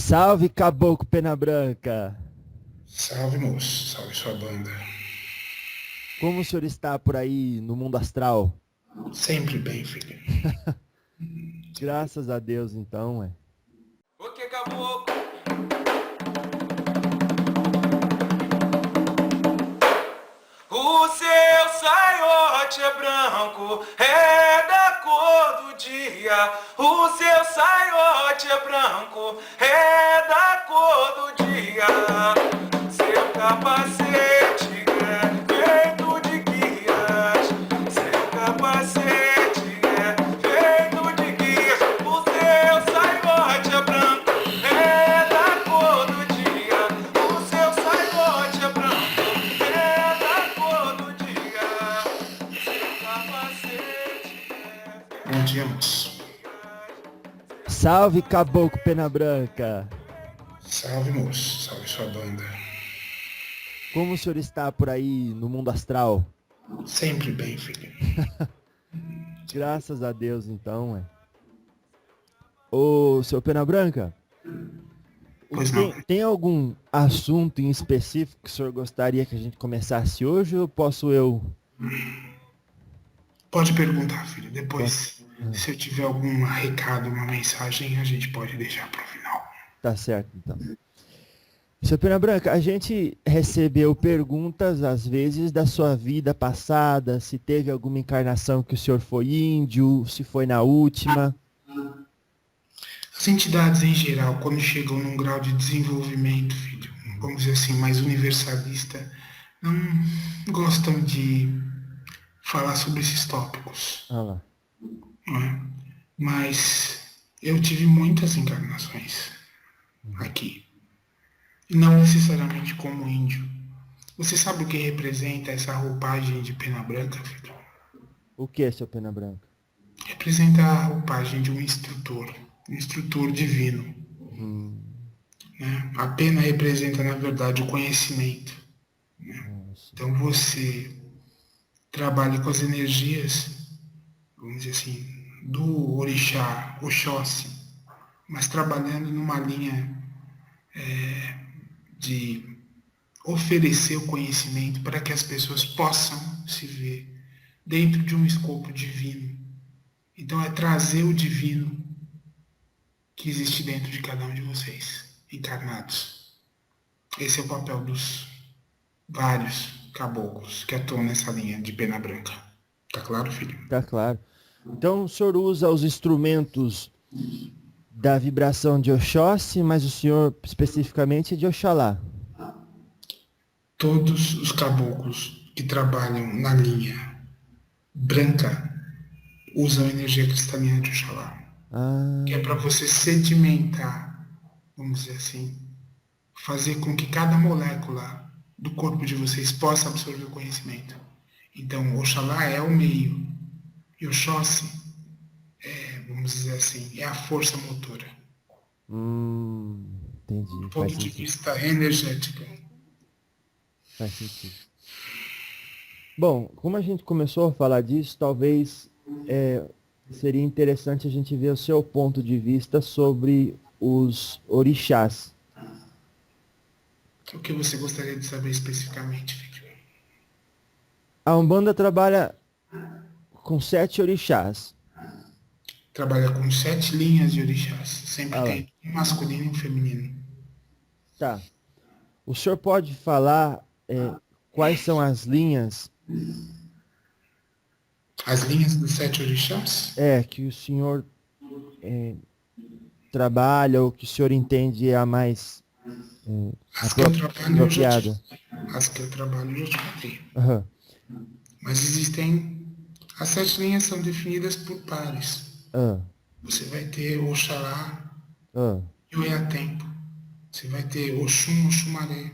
Salve, Caboclo Pena Branca! Salve, moço. Salve sua banda. Como o senhor está por aí no mundo astral? Sempre bem, filho. Graças a Deus, então, ué. O que caboclo? O seu saiote é branco, é da cor do dia. O seu saiote é branco, é da cor do dia. Seu capacete é feito de guias. Seu capacete é feito de guias. O seu saiote é branco, é da cor do dia. O seu saiote é branco, é da cor do dia. Seu capacete é Bom dia, moço. Salve, Caboclo Pena Branca! Salve, moço. Salve sua banda. Como o senhor está por aí no mundo astral? Sempre bem, filho. Graças a Deus, então, ué. Ô, seu Pena Branca, Pois não. tem algum assunto em específico que o senhor gostaria que a gente começasse hoje ou posso eu? Pode perguntar, filho. Depois, se eu tiver algum recado, uma mensagem, a gente pode deixar pro final. Tá certo, então. Seu Pena Branca, a gente recebeu perguntas, às vezes, da sua vida passada, se teve alguma encarnação que o senhor foi índio, se foi na última. As entidades em geral, quando chegam num grau de desenvolvimento, filho, vamos dizer assim, mais universalista, não gostam de falar sobre esses tópicos. Ah lá. Não é? Mas eu tive muitas encarnações aqui. Não necessariamente como índio. Você sabe o que representa essa roupagem de pena branca, filho? O que é, seu Pena Branca? Representa a roupagem de um instrutor divino. Né? A pena representa, na verdade, o conhecimento. Nossa. Então você trabalha com as energias, vamos dizer assim, do orixá, Oxóssi, mas trabalhando numa linha de oferecer o conhecimento para que as pessoas possam se ver dentro de um escopo divino. Então é trazer o divino que existe dentro de cada um de vocês, encarnados. Esse é o papel dos vários caboclos que atuam nessa linha de pena branca. Tá claro, filho? Tá claro. Então o senhor usa os instrumentos da vibração de Oxóssi, mas o senhor especificamente é de Oxalá. Todos os caboclos que trabalham na linha branca usam energia cristalina de Oxalá. Ah, Que é para você sedimentar, vamos dizer assim, fazer com que cada molécula do corpo de vocês possa absorver o conhecimento. Então, Oxalá é o meio e Oxóssi vamos dizer assim, é a força motora. entendi. Do Faz ponto de sentido. vista energético. Faz sentido. Bom, como a gente começou a falar disso, talvez seria interessante a gente ver o seu ponto de vista sobre os orixás. O que você gostaria de saber especificamente, filho? A Umbanda trabalha com 7 orixás. Trabalha com 7 linhas de orixás. Sempre Ah lá. tem um masculino e um feminino. Tá. O senhor pode falar quais são as linhas As linhas dos 7 orixás? que o senhor trabalha ou que o senhor entende é a mais As que eu trabalho, eu já apropriada? As que eu trabalho, eu já te falei. Aham. Mas existem... As 7 linhas são definidas por pares. Ah, Você vai ter Oxalá ah, e o Eatempo. Você vai ter Oxum, Oxumaré.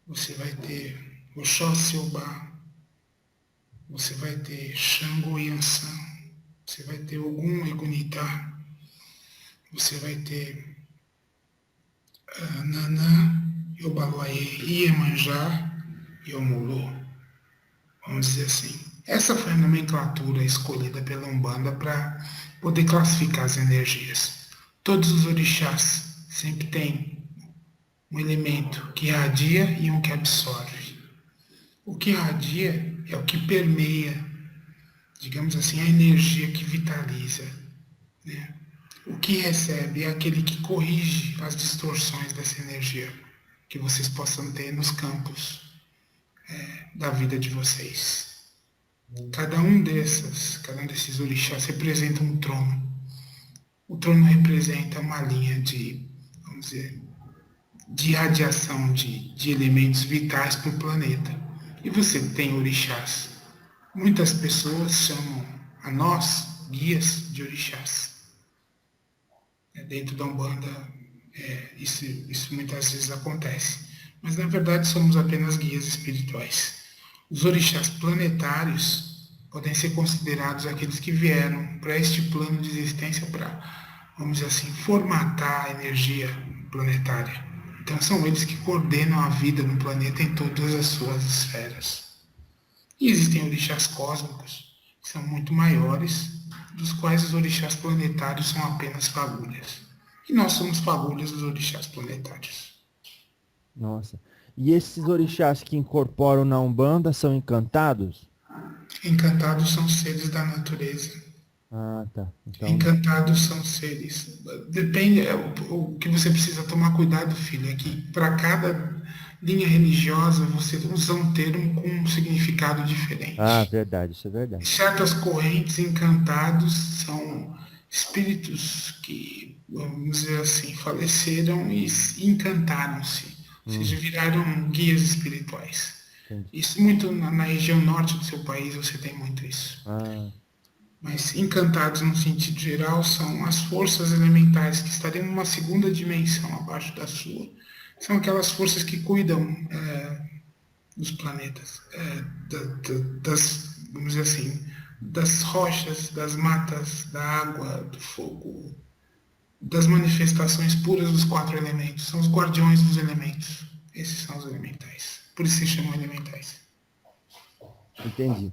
Você vai ter Oxóssi, Obá. Você vai ter Xangô e Ansan. Você vai ter Ogum e Gunitá. Você vai ter Nanã e Obaluayê, Iemanjá e Omulô. Vamos dizer assim. Essa foi a nomenclatura escolhida pela Umbanda para poder classificar as energias. Todos os orixás sempre têm um elemento que irradia e um que absorve. O que irradia é o que permeia, digamos assim, a energia que vitaliza, né? O que recebe é aquele que corrige as distorções dessa energia que vocês possam ter nos campos da vida de vocês. Cada um desses orixás representa um trono. O trono representa uma linha de, vamos dizer, de radiação de elementos vitais para o planeta. E você tem orixás. Muitas pessoas chamam a nós guias de orixás. Dentro da Umbanda, isso muitas vezes acontece. Mas na verdade somos apenas guias espirituais. Os orixás planetários podem ser considerados aqueles que vieram para este plano de existência para, vamos dizer assim, formatar a energia planetária. Então são eles que coordenam a vida no planeta em todas as suas esferas. E existem orixás cósmicos, que são muito maiores, dos quais os orixás planetários são apenas fagulhas. E nós somos fagulhas dos orixás planetários. Nossa. E esses orixás que incorporam na Umbanda são encantados? Encantados são seres da natureza. Ah, tá. Então... Encantados são seres. Depende, o que você precisa tomar cuidado, filho, é que para cada linha religiosa você usa um termo com um significado diferente. Ah, verdade, isso é verdade. Certas correntes encantados são espíritos que, vamos dizer assim, faleceram e encantaram-se, ou seja, viraram guias espirituais. Entendi. Isso muito na região norte do seu país você tem muito isso. Ah, Mas encantados no sentido geral são as forças elementais que estariam numa segunda dimensão abaixo da sua. São aquelas forças que cuidam dos planetas, vamos dizer assim, das rochas, das matas, da água, do fogo, das manifestações puras dos 4 elementos. São os guardiões dos elementos. Esses são os elementais. Por isso se chamam elementais. entendi.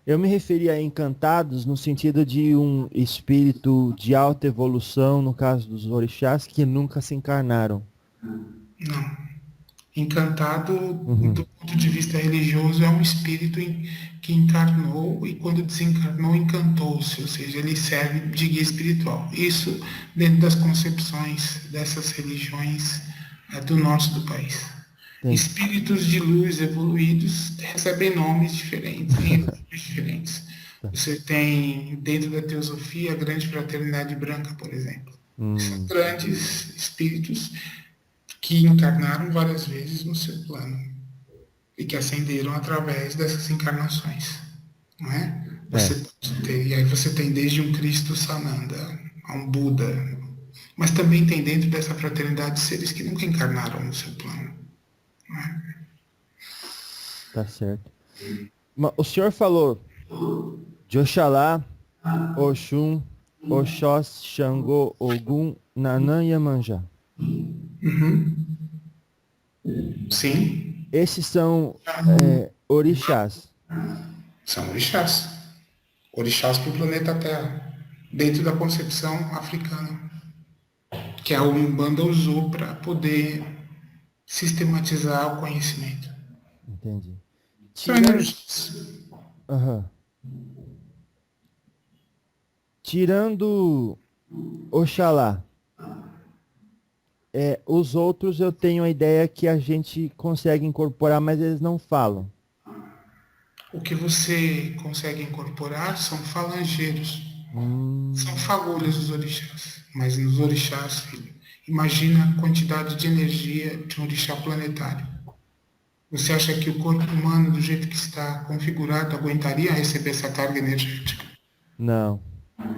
Eu me referi a encantados no sentido de um espírito de alta evolução, no caso dos orixás, que nunca se encarnaram. Não. Encantado, do ponto de vista religioso, é um espírito que encarnou e quando desencarnou, encantou-se, ou seja, ele serve de guia espiritual. Isso dentro das concepções dessas religiões do norte do país. Entendi. Espíritos de luz evoluídos recebem nomes diferentes, em religiões diferentes. Você tem, dentro da teosofia, a grande fraternidade branca, por exemplo. São grandes espíritos que encarnaram várias vezes no seu plano e que ascenderam através dessas encarnações, não é? E aí você tem desde um Cristo Sananda a um Buda, mas também tem dentro dessa fraternidade seres que nunca encarnaram no seu plano, não é? Tá certo. O senhor falou de Oxalá, Oxum, Oxós, Xangô, Ogum, Nanã e Iemanjá. Sim. Esses são orixás. São orixás. Orixás para o planeta Terra, dentro da concepção africana, que a Umbanda usou para poder sistematizar o conhecimento. Entendi. São energias. Aham. Tirando Oxalá, os outros eu tenho a ideia que a gente consegue incorporar, mas eles não falam. O que você consegue incorporar são falangeiros. São fagulhas dos orixás. Mas nos orixás, filho, imagina a quantidade de energia de um orixá planetário. Você acha que o corpo humano, do jeito que está configurado, aguentaria receber essa carga energética? Não.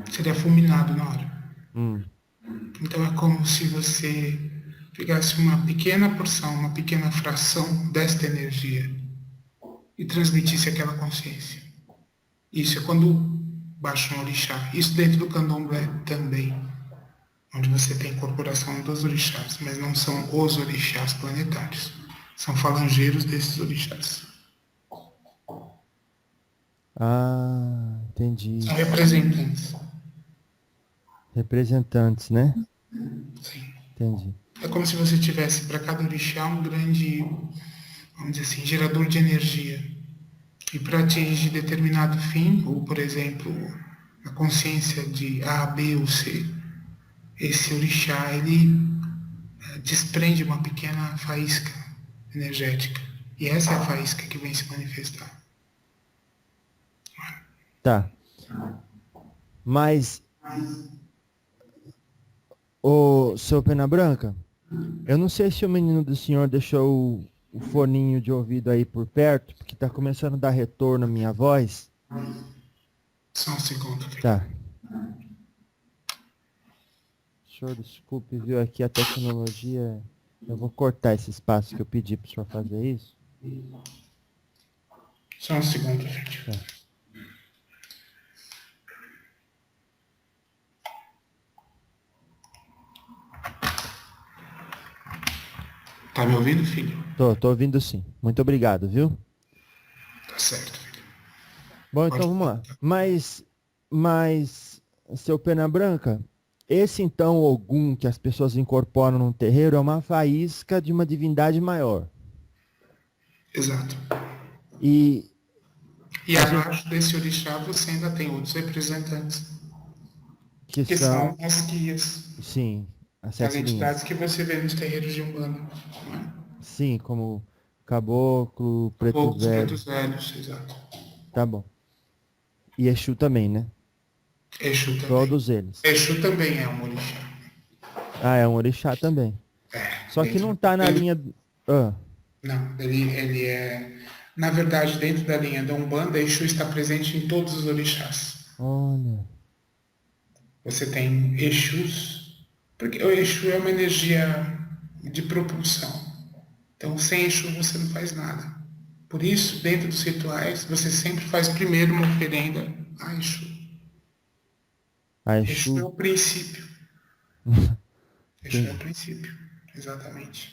Seria fulminado na hora. Então é como se você pegasse uma pequena porção, uma pequena fração desta energia e transmitisse aquela consciência. Isso é quando baixa um orixá. Isso dentro do candomblé também, onde você tem incorporação dos orixás, mas não são os orixás planetários. São falangeiros desses orixás. Ah, entendi. São representantes. Representantes, né? Entendi. É como se você tivesse para cada orixá um grande, vamos dizer assim, gerador de energia. E para atingir determinado fim, ou por exemplo, a consciência de A, B ou C, esse orixá ele desprende uma pequena faísca energética. E essa é a faísca que vem se manifestar. Tá. Mas, ô, seu Pena Branca, eu não sei se o menino do senhor deixou o foninho de ouvido aí por perto, porque tá começando a dar retorno à minha voz. Só um segundo, filho. Tá. Senhor, desculpe, viu? Aqui a tecnologia. Eu vou cortar esse espaço que eu pedi pro senhor fazer isso. Só um segundo, gente. Tá. Tá me ouvindo, filho? Tô ouvindo sim. Muito obrigado, viu? Tá certo, filho. Bom, Pode então vamos lá. Mas, seu Pena Branca, esse então Ogum que as pessoas incorporam no terreiro é uma faísca de uma divindade maior. Exato. E E a gente, abaixo desse orixá você ainda tem outros representantes, que que são, são as guias, sim, as as sete entidades linhas. que você vê nos terreiros de Umbanda. Não é? Sim, como caboclo, preto Poucos velho. pretos velhos, exato. Tá bom. E Exu também, né? Exu também. Todos eles. Exu também é um orixá. Ah, é um orixá também. Só que Dentro não tá na ele, linha. Ah, não, ele é. Na verdade, dentro da linha da Umbanda, Exu está presente em todos os orixás. olha. Você tem Exus, porque o Exu é uma energia de propulsão. Então, sem Exu você não faz nada. Por isso, dentro dos rituais, você sempre faz primeiro uma oferenda a Exu. A Exu é Exu. o princípio. Exu é o Entendi. princípio, exatamente.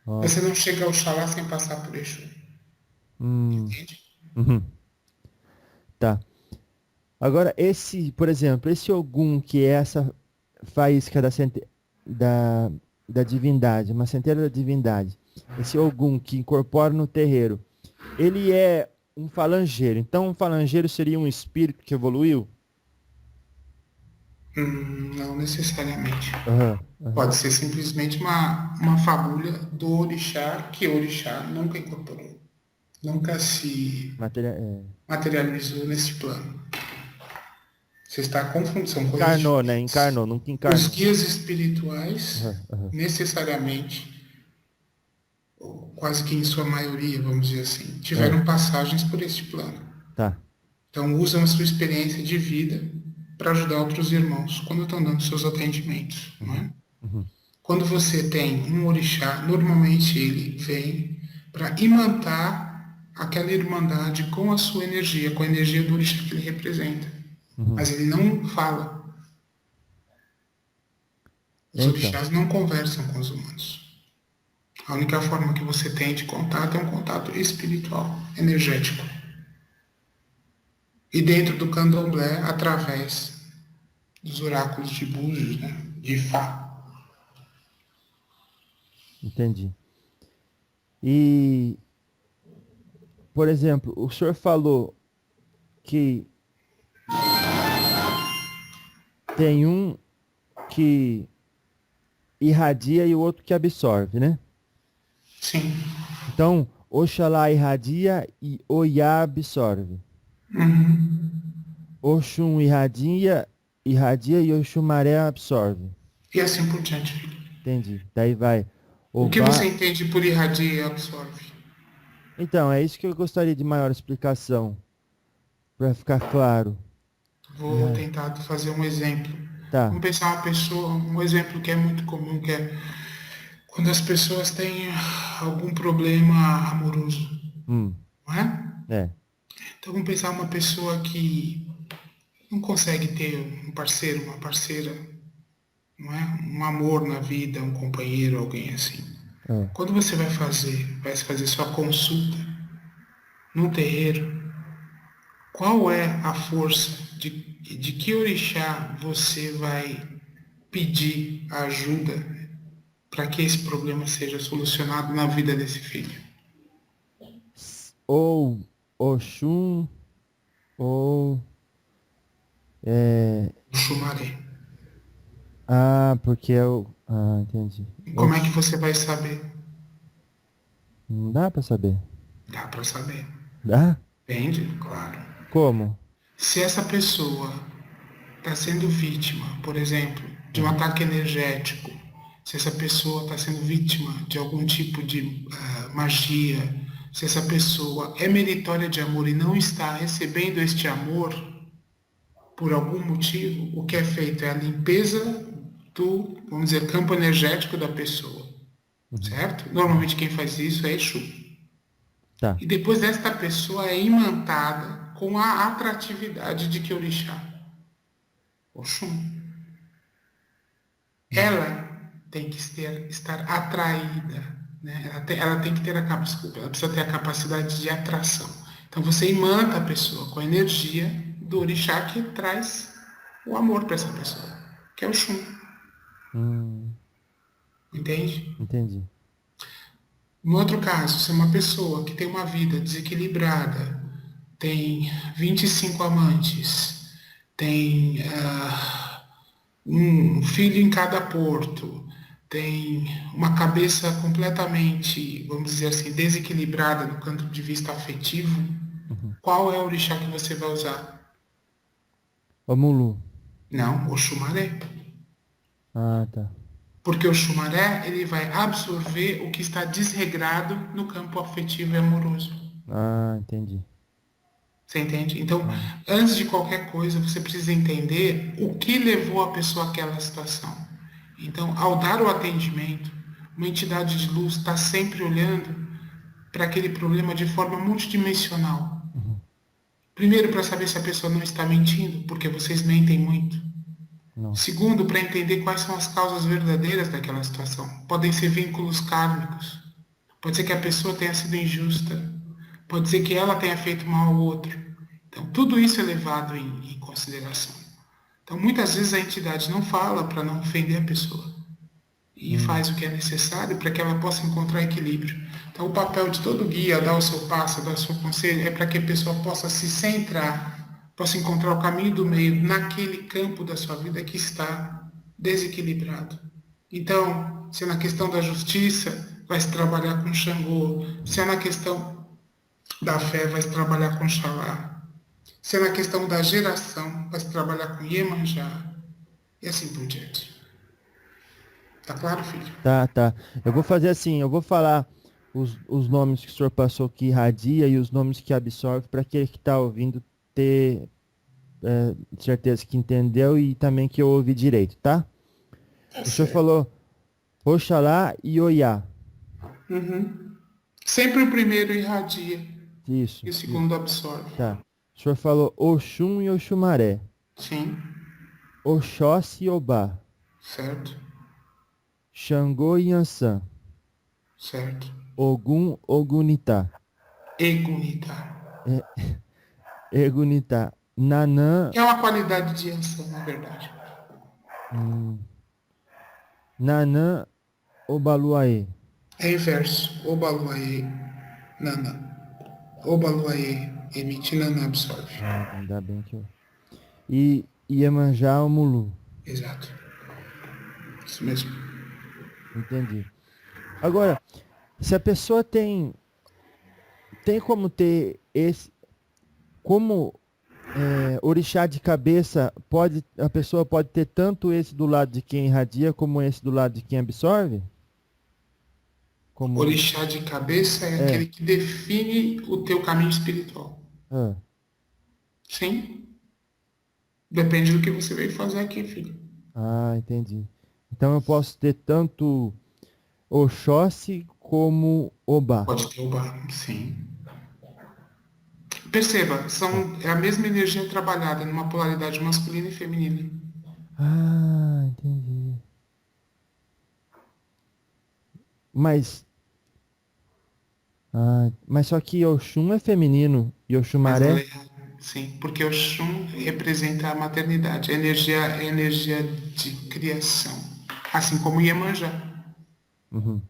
Você Nossa. não chega ao Oxalá sem passar por Exu, Hum. entende? Uhum. Tá. Agora, esse, por exemplo, esse Ogum, que é essa faísca da, da divindade, uma centelha da divindade, esse Ogum que incorpora no terreiro, ele é um falangeiro. Então, um falangeiro seria um espírito que evoluiu? Não necessariamente. Aham, aham. Pode ser simplesmente uma fagulha do orixá que o orixá nunca incorporou, nunca se Materia, materializou nesse plano. Você está confundindo, são coisas encarnou, né? diferentes. Encarnou, nunca Os encarnou. guias espirituais, Aham, aham. necessariamente, ou quase que em sua maioria, vamos dizer assim, Ah, tiveram passagens por este plano. tá. Então, usam a sua experiência de vida para ajudar outros irmãos quando estão dando seus atendimentos. Não Uhum, é? uhum, Quando você tem um orixá, normalmente ele vem para imantar aquela irmandade com a sua energia, com a energia do orixá que ele representa. uhum. Mas ele não fala. Os Então, orixás não conversam com os humanos. A única forma que você tem de contato é um contato espiritual, energético. E dentro do candomblé, através dos oráculos de Búzios, né? De Fá. entendi. E, por exemplo, o senhor falou que tem um que irradia e o outro que absorve, né? Sim. Então, Oxalá irradia e Oiá absorve. Oxum irradia e Oxumaré absorve. E assim por diante, filho. Entendi. Daí vai O que você Obá. entende por irradia e absorve? Então, é isso que eu gostaria de maior explicação, para ficar claro. Vou Irra- tentar fazer um exemplo. Tá. Vamos pensar uma pessoa, um exemplo que é muito comum, que é quando as pessoas têm algum problema amoroso, Hum. não é? É. Então vamos pensar uma pessoa que não consegue ter um parceiro, uma parceira, não é? Um amor na vida, um companheiro, alguém assim. É. Quando você vai fazer sua consulta no terreiro, qual é a força de que orixá você vai pedir ajuda para que esse problema seja solucionado na vida desse filho. Ou Oxum, ou... Xumaré. Porque é o... entendi. Como é que você vai saber? Não dá pra saber. Dá para saber. Dá? Entende? Claro. Como? Se essa pessoa está sendo vítima, por exemplo, de um ataque energético, se essa pessoa está sendo vítima de algum tipo de magia, se essa pessoa é meritória de amor e não está recebendo este amor por algum motivo, o que é feito é a limpeza do, vamos dizer, campo energético da pessoa, certo? Normalmente quem faz isso é Exu. Tá. E depois esta pessoa é imantada com a atratividade de que orixá? Oxum. Ela tem que estar atraída, né? Ela tem que ter desculpa, ela precisa ter a capacidade de atração. Então você imanta a pessoa com a energia do orixá que traz o amor para essa pessoa, que é o Xum. Entende? Entendi. No outro caso, se é uma pessoa que tem uma vida desequilibrada, tem 25 amantes, tem um filho em cada porto, tem uma cabeça completamente, vamos dizer assim, desequilibrada do ponto de vista afetivo, qual é o orixá que você vai usar? O Mulu. Não, o Xumaré. Tá. Porque o Xumaré, ele vai absorver o que está desregrado no campo afetivo e amoroso. Entendi. Você entende? Então, antes de qualquer coisa, você precisa entender o que levou a pessoa àquela situação. Então, ao dar o atendimento, uma entidade de luz está sempre olhando para aquele problema de forma multidimensional. Primeiro, para saber se a pessoa não está mentindo, porque vocês mentem muito. Não. Segundo, para entender quais são as causas verdadeiras daquela situação. Podem ser vínculos kármicos. Pode ser que a pessoa tenha sido injusta. Pode ser que ela tenha feito mal ao outro. Então, tudo isso é levado em consideração. Então, muitas vezes a entidade não fala para não ofender a pessoa. E faz o que é necessário para que ela possa encontrar equilíbrio. Então, o papel de todo guia, dar o seu passo, dar o seu conselho, é para que a pessoa possa se centrar, possa encontrar o caminho do meio naquele campo da sua vida que está desequilibrado. Então, se é na questão da justiça, vai se trabalhar com Xangô. Se é na questão da fé, vai se trabalhar com Xalá. Se é na questão da geração, vai se trabalhar com Iemanjá. E assim por diante. Tá claro, filho? Tá. Eu vou fazer assim, eu vou falar os nomes que o senhor passou que irradia e os nomes que absorve para aquele que está ouvindo ter certeza que entendeu e também que eu ouvi direito, tá? O senhor falou Oxalá e Oiá. Sempre o primeiro irradia Isso. e o segundo absorve. Tá. O senhor falou Oxum e Oxumaré. Sim, Oxóssi e Obá. certo, Xangô e Yansan. certo. Ogum, Ogunitá. Egunita. Egunitá. Nanã, É uma qualidade de ação, na verdade. Nanã, Obaluaê. É inverso. Obaluaê, Nana. Obaluaê, emite, Nana absorve. Ainda bem que eu... E Iemanjá, o Mulu. Exato. Isso mesmo. Entendi. Agora, se a pessoa tem como ter esse... Como orixá de cabeça, a pessoa pode ter tanto esse do lado de quem irradia, como esse do lado de quem absorve? Como... Orixá de cabeça é aquele que define o teu caminho espiritual. Ah, Sim. Depende do que você veio fazer aqui, filho. entendi. Então eu posso ter tanto Oxóssi como Obá. Pode ter o bar, sim. Perceba, é a mesma energia trabalhada numa polaridade masculina e feminina. Entendi. Mas só que Oxum é feminino e Mas Oxumaré... ela é- Sim, porque o Shun representa a maternidade, a energia de criação. Assim como Iemanjá. Uhum.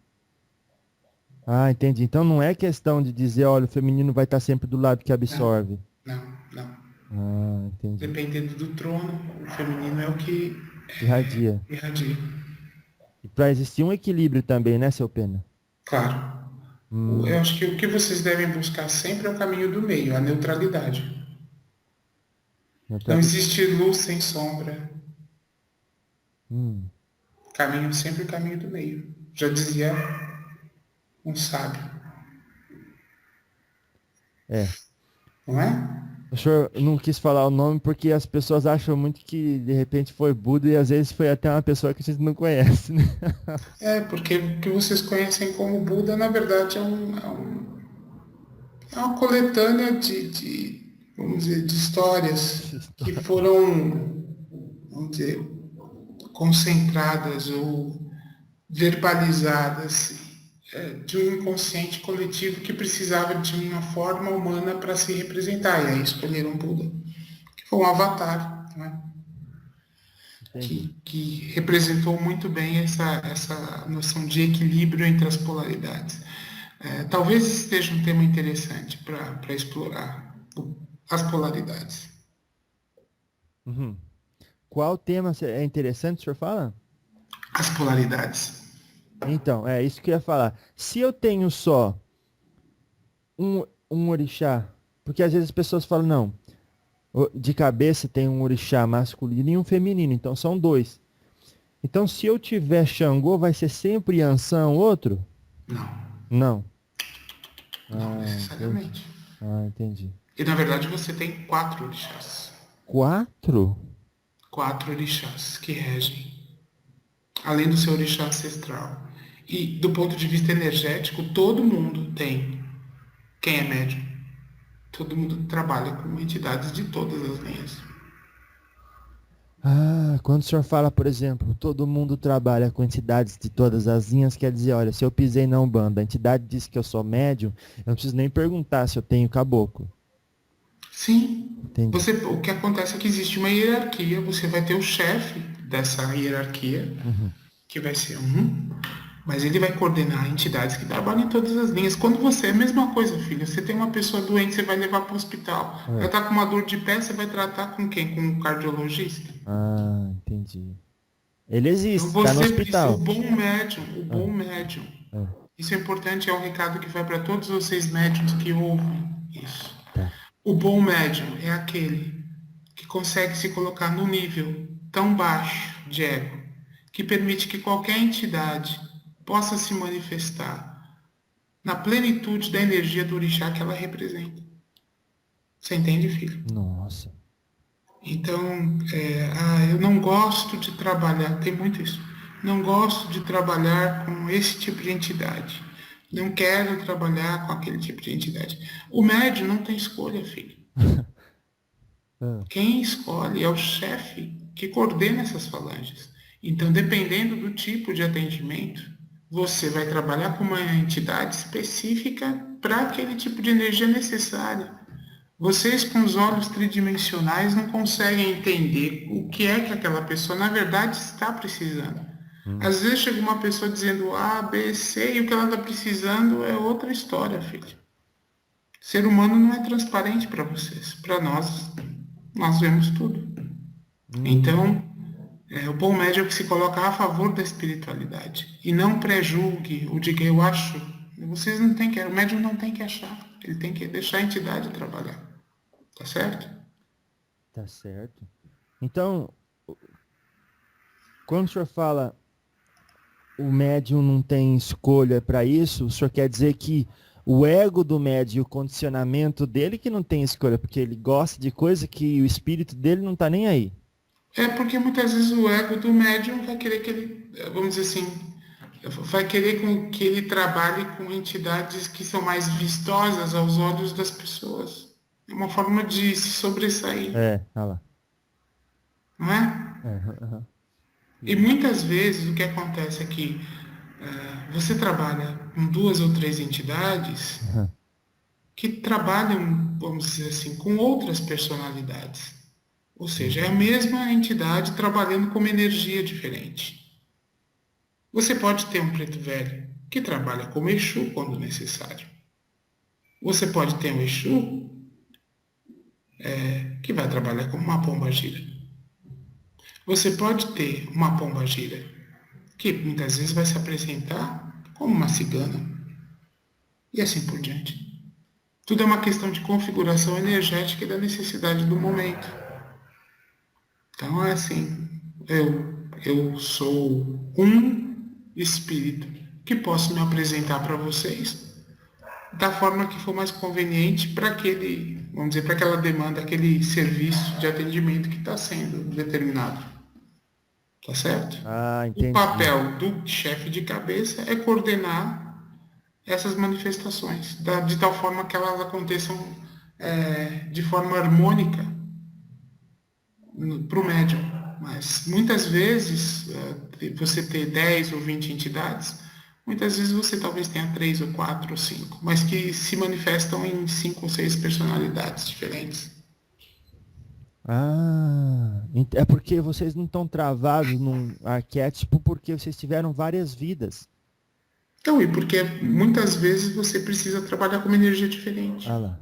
Ah, entendi. Então não é questão de dizer, olha, o feminino vai estar sempre do lado que Não, absorve. não. Ah, entendi. Dependendo do trono, o feminino é o que Irradia. irradia. E para existir um equilíbrio também, né, seu Pena? Claro. Eu Hum, acho que o que vocês devem buscar sempre é o caminho do meio, a neutralidade. Não neutralidade. existe luz sem sombra. Hum, Caminho sempre o caminho do meio. Já dizia um sábio, é. não é? O senhor não quis falar o nome porque as pessoas acham muito que de repente foi Buda e às vezes foi até uma pessoa que a gente não conhece, né? É, porque o que vocês conhecem como Buda, na verdade, é uma coletânea vamos dizer, de histórias que foram, vamos dizer, concentradas ou verbalizadas de um inconsciente coletivo que precisava de uma forma humana para se representar. E aí escolheram Buda, que foi um avatar, né? Entendi. Que representou muito bem essa noção de equilíbrio entre as polaridades. Talvez esteja um tema interessante para explorar as polaridades. Uhum. Qual tema é interessante, o senhor fala? As polaridades. Então, é isso que eu ia falar. Se eu tenho só um orixá, porque às vezes as pessoas falam, não, de cabeça tem um orixá masculino e um feminino, então são dois. Então, se eu tiver Xangô, vai ser sempre Yansan outro? Não, Não. não Ah, entendi. necessariamente. Ah, entendi. E na verdade você tem quatro orixás. Quatro? Quatro orixás que regem, além do seu orixá ancestral. E do ponto de vista energético, todo mundo tem. Quem é médium? Todo mundo trabalha com entidades de todas as linhas. Ah, quando o senhor fala, por exemplo, todo mundo trabalha com entidades de todas as linhas, quer dizer, olha, se eu pisei na Umbanda, a entidade disse que eu sou médium, eu não preciso nem perguntar se eu tenho caboclo. Sim. Entendi. O que acontece é que existe uma hierarquia, você vai ter o chefe dessa hierarquia, Uhum. que vai ser um, mas ele vai coordenar entidades que trabalham em todas as linhas. Quando você é a mesma coisa, filho, você tem uma pessoa doente, você vai levar para o hospital. Ela É. está com uma dor de pé, você vai tratar com quem? Com um cardiologista? Ah, entendi. Ele Então existe, está no você precisa, hospital. o Ah, bom médium. ah, Isso é importante, é um recado que vai para todos vocês médiums que ouvem isso. tá. O bom médium é aquele que consegue se colocar no nível tão baixo de ego que permite que qualquer entidade possa se manifestar na plenitude da energia do orixá que ela representa. Você entende, filho? Nossa. Então, eu não gosto de trabalhar, tem muito isso. Não gosto de trabalhar com esse tipo de entidade. Não quero trabalhar com aquele tipo de entidade. O médium não tem escolha, filho. Ah, Quem escolhe é o chefe que coordena essas falanges. Então, dependendo do tipo de atendimento, você vai trabalhar com uma entidade específica para aquele tipo de energia necessária. Vocês, com os olhos tridimensionais, não conseguem entender o que é que aquela pessoa, na verdade, está precisando. hum, Às vezes chega uma pessoa dizendo A, B, C, e o que ela está precisando é outra história, filho. Ser humano não é transparente para vocês. Para nós vemos tudo. hum, Então, o bom médium é que se coloca a favor da espiritualidade. E não pré-julgue ou diga, eu acho. Vocês não têm que, o médium não tem que achar. Ele tem que deixar a entidade trabalhar. Tá certo? tá certo. Então, quando o senhor fala o médium não tem escolha para isso, o senhor quer dizer que o ego do médium, o condicionamento dele que não tem escolha, porque ele gosta de coisa que o espírito dele não tá nem aí. É porque muitas vezes o ego do médium vai querer que ele, vamos dizer assim, vai querer que ele trabalhe com entidades que são mais vistosas aos olhos das pessoas. É uma forma de se sobressair, É, olha lá. não é? Aham, aham. E muitas vezes o que acontece é que você trabalha com duas ou três entidades Aham. que trabalham, vamos dizer assim, com outras personalidades. Ou seja, é a Hum. mesma entidade trabalhando com uma energia diferente. Você pode ter um preto velho que trabalha como Exu quando necessário. Você pode ter um Exu que vai trabalhar como uma pomba-gira. Você pode ter uma pomba-gira que muitas vezes vai se apresentar como uma cigana e assim por diante. Tudo é uma questão de configuração energética e da necessidade do momento. Então é assim, eu sou um espírito que posso me apresentar para vocês da forma que for mais conveniente para aquele, vamos dizer, para aquela demanda, aquele serviço de atendimento que está sendo determinado. Tá certo? Ah, O entendi. papel do chefe de cabeça é coordenar essas manifestações, de tal forma que elas aconteçam de forma harmônica para o médium. Mas muitas vezes, você ter 10 ou 20 entidades, muitas vezes você talvez tenha 3 ou 4 ou 5, mas que se manifestam em 5 ou 6 personalidades diferentes. Ah, é porque vocês não estão travados num arquétipo porque vocês tiveram várias vidas. Então, e porque muitas vezes você precisa trabalhar com uma energia Ah diferente. lá.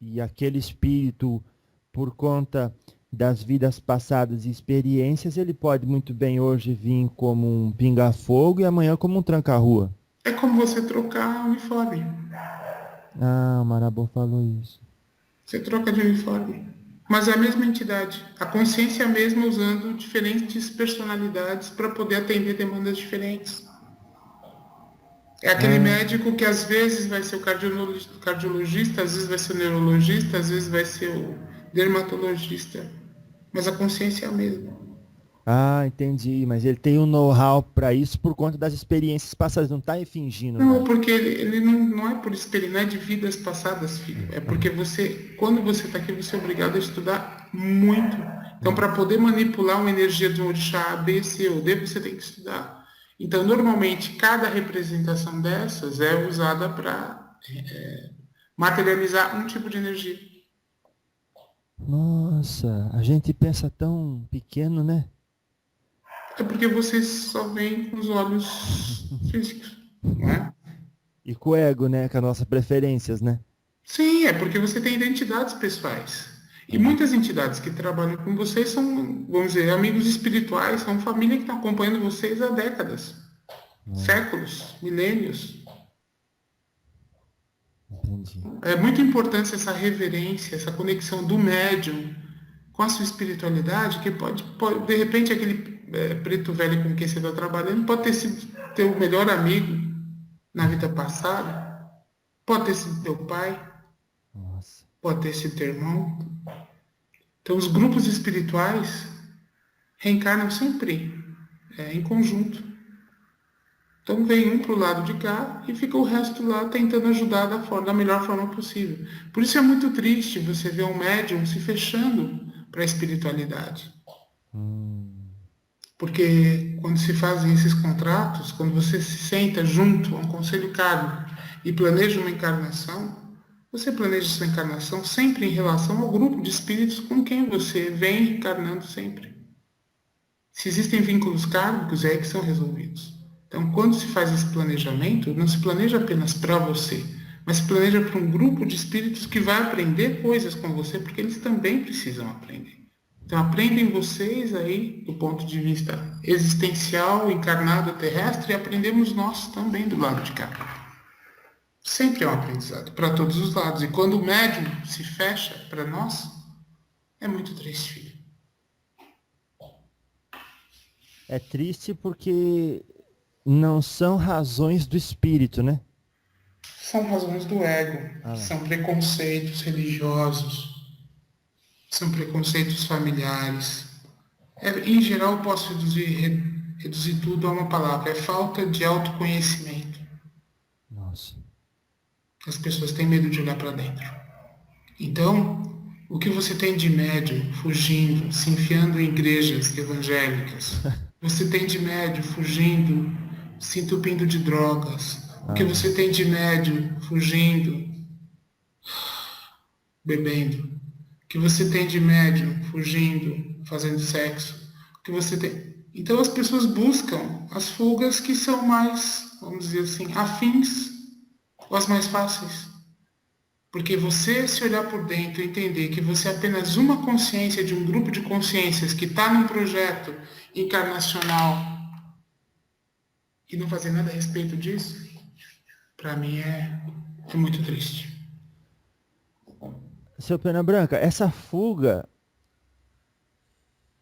E aquele espírito, por conta das vidas passadas e experiências, ele pode muito bem hoje vir como um pinga-fogo e amanhã como um tranca-rua. É como você trocar uniforme. Ah, o Marabô falou isso. Você troca de uniforme. Mas é a mesma entidade. A consciência é a mesma usando diferentes personalidades para poder atender demandas diferentes. É aquele Ah, médico que às vezes vai ser o cardiologista, às vezes vai ser o neurologista, às vezes vai ser o dermatologista. Mas a consciência é a mesma. entendi. Mas ele tem um know-how para isso por conta das experiências passadas. Não está fingindo Não, nada. porque ele não é por experiência, não é de vidas passadas, filho. É porque você, quando você está aqui, você é obrigado a estudar muito. Então, para poder manipular uma energia de um orixá A, B, C ou D, você tem que estudar. Então, normalmente, cada representação dessas é usada para materializar um tipo de energia. Nossa, a gente pensa tão pequeno, né? É porque você só vem com os olhos físicos, não é? E com o ego, né? Com as nossas preferências, né? Sim, é porque você tem identidades pessoais. E Ah, muitas entidades que trabalham com vocês são, vamos dizer, amigos espirituais, são família que está acompanhando vocês há décadas, ah, séculos, milênios. entendi. É muito importante essa reverência, essa conexão do médium com a sua espiritualidade, que pode de repente, aquele preto velho com quem você está trabalhando pode ter sido teu melhor amigo na vida passada, pode ter sido teu pai, Nossa. pode ter sido teu irmão. Então, os grupos espirituais reencarnam sempre em conjunto. Então, vem um para o lado de cá e fica o resto lá tentando ajudar da melhor forma possível. Por isso é muito triste você ver um médium se fechando para a espiritualidade. Hum, Porque quando se fazem esses contratos, quando você se senta junto a um conselho kármico e planeja uma encarnação, você planeja sua encarnação sempre em relação ao grupo de espíritos com quem você vem encarnando sempre. Se existem vínculos kármicos, é aí que são resolvidos. Então, quando se faz esse planejamento, não se planeja apenas para você, mas se planeja para um grupo de espíritos que vai aprender coisas com você, porque eles também precisam aprender. Então, aprendem vocês aí, do ponto de vista existencial, encarnado, terrestre, e aprendemos nós também do lado de cá. Sempre é um aprendizado, para todos os lados. E quando o médium se fecha para nós, é muito triste, filho. é triste porque não são razões do espírito, né? São razões do ego, Ah lá. são preconceitos religiosos, são preconceitos familiares. Em geral, eu posso reduzir tudo a uma palavra: é falta de autoconhecimento. Nossa. As pessoas têm medo de olhar para dentro. Então, o que você tem de médium fugindo, se enfiando em igrejas evangélicas? Você tem de médium fugindo, se entupindo de drogas? O Ah que lá. você tem de médium fugindo, bebendo? O que você tem de médium fugindo, fazendo sexo? O que você tem? Então as pessoas buscam as fugas que são mais, vamos dizer assim, afins ou as mais fáceis. Porque você se olhar por dentro e entender que você é apenas uma consciência de um grupo de consciências que está num projeto encarnacional e não fazer nada a respeito disso, para mim é muito triste. Seu Pena Branca, essa fuga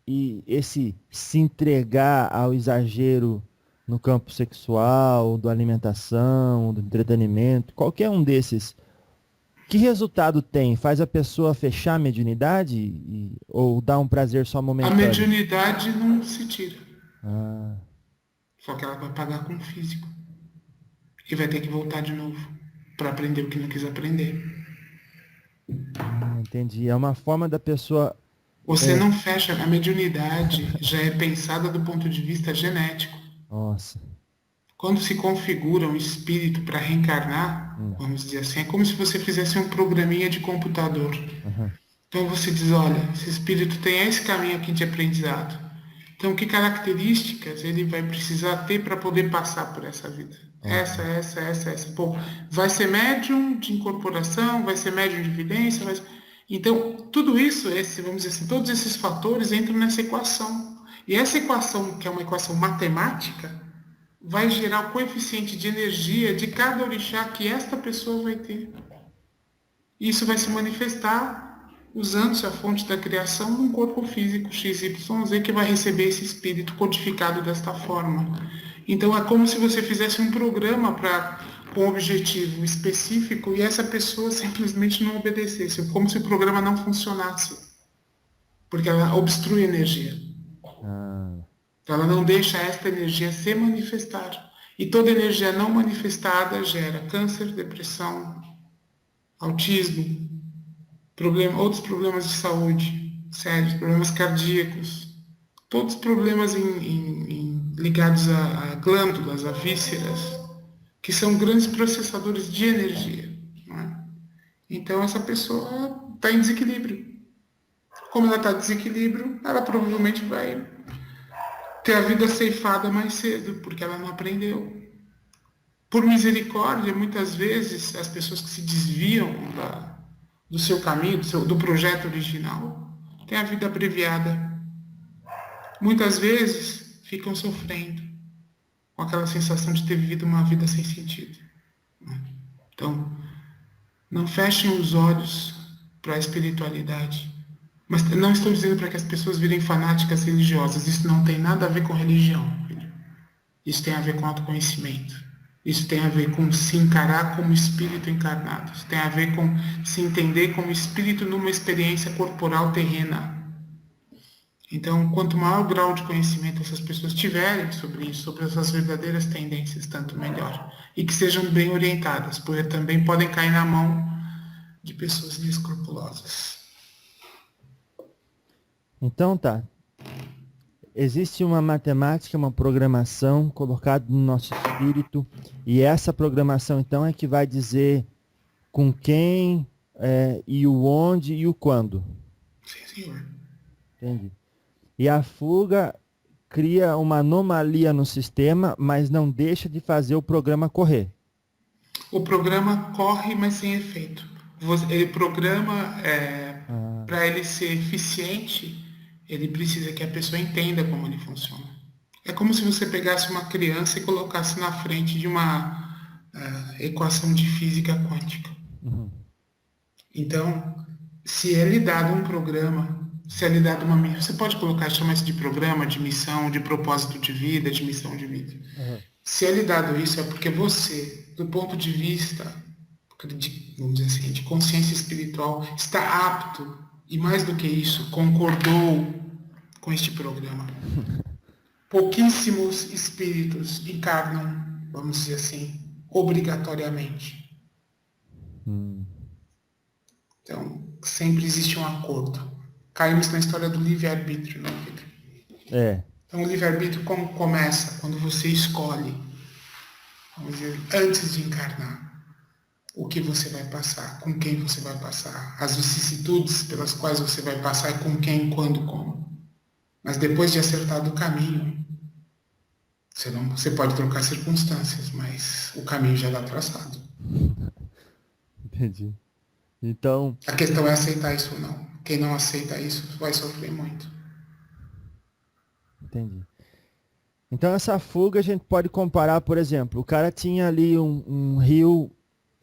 e esse se entregar ao exagero no campo sexual, da alimentação, do entretenimento, qualquer um desses, que resultado tem? Faz a pessoa fechar a mediunidade ou dá um prazer só A momentâneo? mediunidade não se tira, Ah, só que ela vai pagar com o físico e vai ter que voltar de novo para aprender o que não quis aprender. entendi. É uma forma da pessoa. Você não fecha, a mediunidade já é pensada do ponto de vista genético. Nossa. Quando se configura um espírito para reencarnar, vamos dizer assim, é como se você fizesse um programinha de computador. Uhum. Então você diz, olha, esse espírito tem esse caminho aqui de aprendizado. Então que características ele vai precisar ter para poder passar por essa vida? Essa. Pô, vai ser médium de incorporação, vai ser médium de evidência, Então, tudo isso, vamos dizer assim, todos esses fatores entram nessa equação. E essa equação, que é uma equação matemática, vai gerar o coeficiente de energia de cada orixá que esta pessoa vai ter. Isso vai se manifestar usando-se a fonte da criação num corpo físico XYZ que vai receber esse espírito codificado desta forma. Então é como se você fizesse um programa com um objetivo específico e essa pessoa simplesmente não obedecesse, como se o programa não funcionasse, porque ela obstrui energia. Ela não deixa esta energia se manifestar. E toda energia não manifestada gera câncer, depressão, autismo, outros problemas de saúde sérios, problemas cardíacos, todos os problemas ligados a glândulas, a vísceras, que são grandes processadores de energia. Não é? Então essa pessoa está em desequilíbrio. Como ela está em desequilíbrio, ela provavelmente vai ter a vida ceifada mais cedo, porque ela não aprendeu. Por misericórdia, muitas vezes, as pessoas que se desviam do seu caminho, do projeto original, têm a vida abreviada. Muitas vezes, ficam sofrendo, com aquela sensação de ter vivido uma vida sem sentido. Então, não fechem os olhos para a espiritualidade. Mas não estou dizendo para que as pessoas virem fanáticas religiosas. Isso não tem nada a ver com religião, filho. Isso tem a ver com autoconhecimento. Isso tem a ver com se encarar como espírito encarnado. Isso tem a ver com se entender como espírito numa experiência corporal terrena. Então, quanto maior o grau de conhecimento essas pessoas tiverem sobre isso, sobre essas verdadeiras tendências, tanto melhor. E que sejam bem orientadas, porque também podem cair na mão de pessoas inescrupulosas. Então tá. Existe uma matemática, uma programação colocada no nosso espírito, e essa programação então é que vai dizer com quem, e o onde e o quando. Sim, senhor. Entendi. E a fuga cria uma anomalia no sistema, mas não deixa de fazer o programa correr. O programa corre, mas sem efeito. Ele programa, para ele ser eficiente, ele precisa que a pessoa entenda como ele funciona. É como se você pegasse uma criança e colocasse na frente de uma equação de física quântica. Uhum. Então, se é lhe dado um programa, se é lhe dado uma missão, você pode chamar isso de programa, de missão, de propósito de vida, de missão de vida. Uhum. Se é lhe dado isso, é porque você, do ponto de vista, vamos dizer assim, de consciência espiritual, está apto, e mais do que isso, concordou com este programa. Pouquíssimos espíritos encarnam, vamos dizer assim, obrigatoriamente. Então, sempre existe um acordo. Caímos na história do livre-arbítrio, né, Pedro? Então, o livre-arbítrio como começa? Quando você escolhe, vamos dizer, antes de encarnar, o que você vai passar, com quem você vai passar, as vicissitudes pelas quais você vai passar e com quem, quando, como. Mas depois de acertar o caminho, Você pode trocar circunstâncias, mas o caminho já está traçado. Entendi. Então, A questão é aceitar isso ou não. Quem não aceita isso vai sofrer muito. entendi. Então essa fuga a gente pode comparar, por exemplo, o cara tinha ali um rio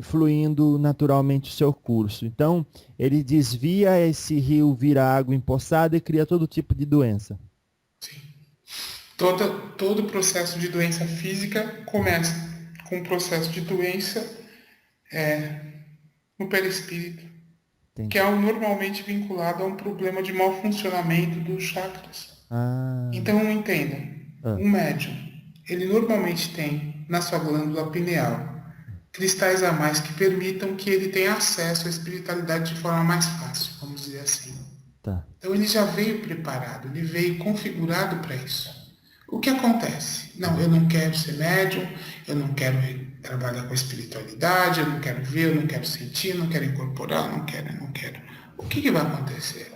fluindo naturalmente o seu curso. Então ele desvia esse rio, vira água empoçada e cria todo tipo de doença. Sim. Todo processo de doença física começa com um processo de doença no perispírito, que Entendi. é normalmente vinculado a um problema de mau funcionamento dos chakras. Ah, Então entenda, ah, um médium, ele normalmente tem na sua glândula pineal cristais a mais que permitam que ele tenha acesso à espiritualidade de forma mais fácil, vamos dizer assim. tá. Então ele já veio preparado, ele veio configurado para isso. O que acontece? Não, eu não quero ser médium, eu não quero trabalhar com espiritualidade, eu não quero ver, eu não quero sentir, eu não quero incorporar, eu não quero. O que vai acontecer?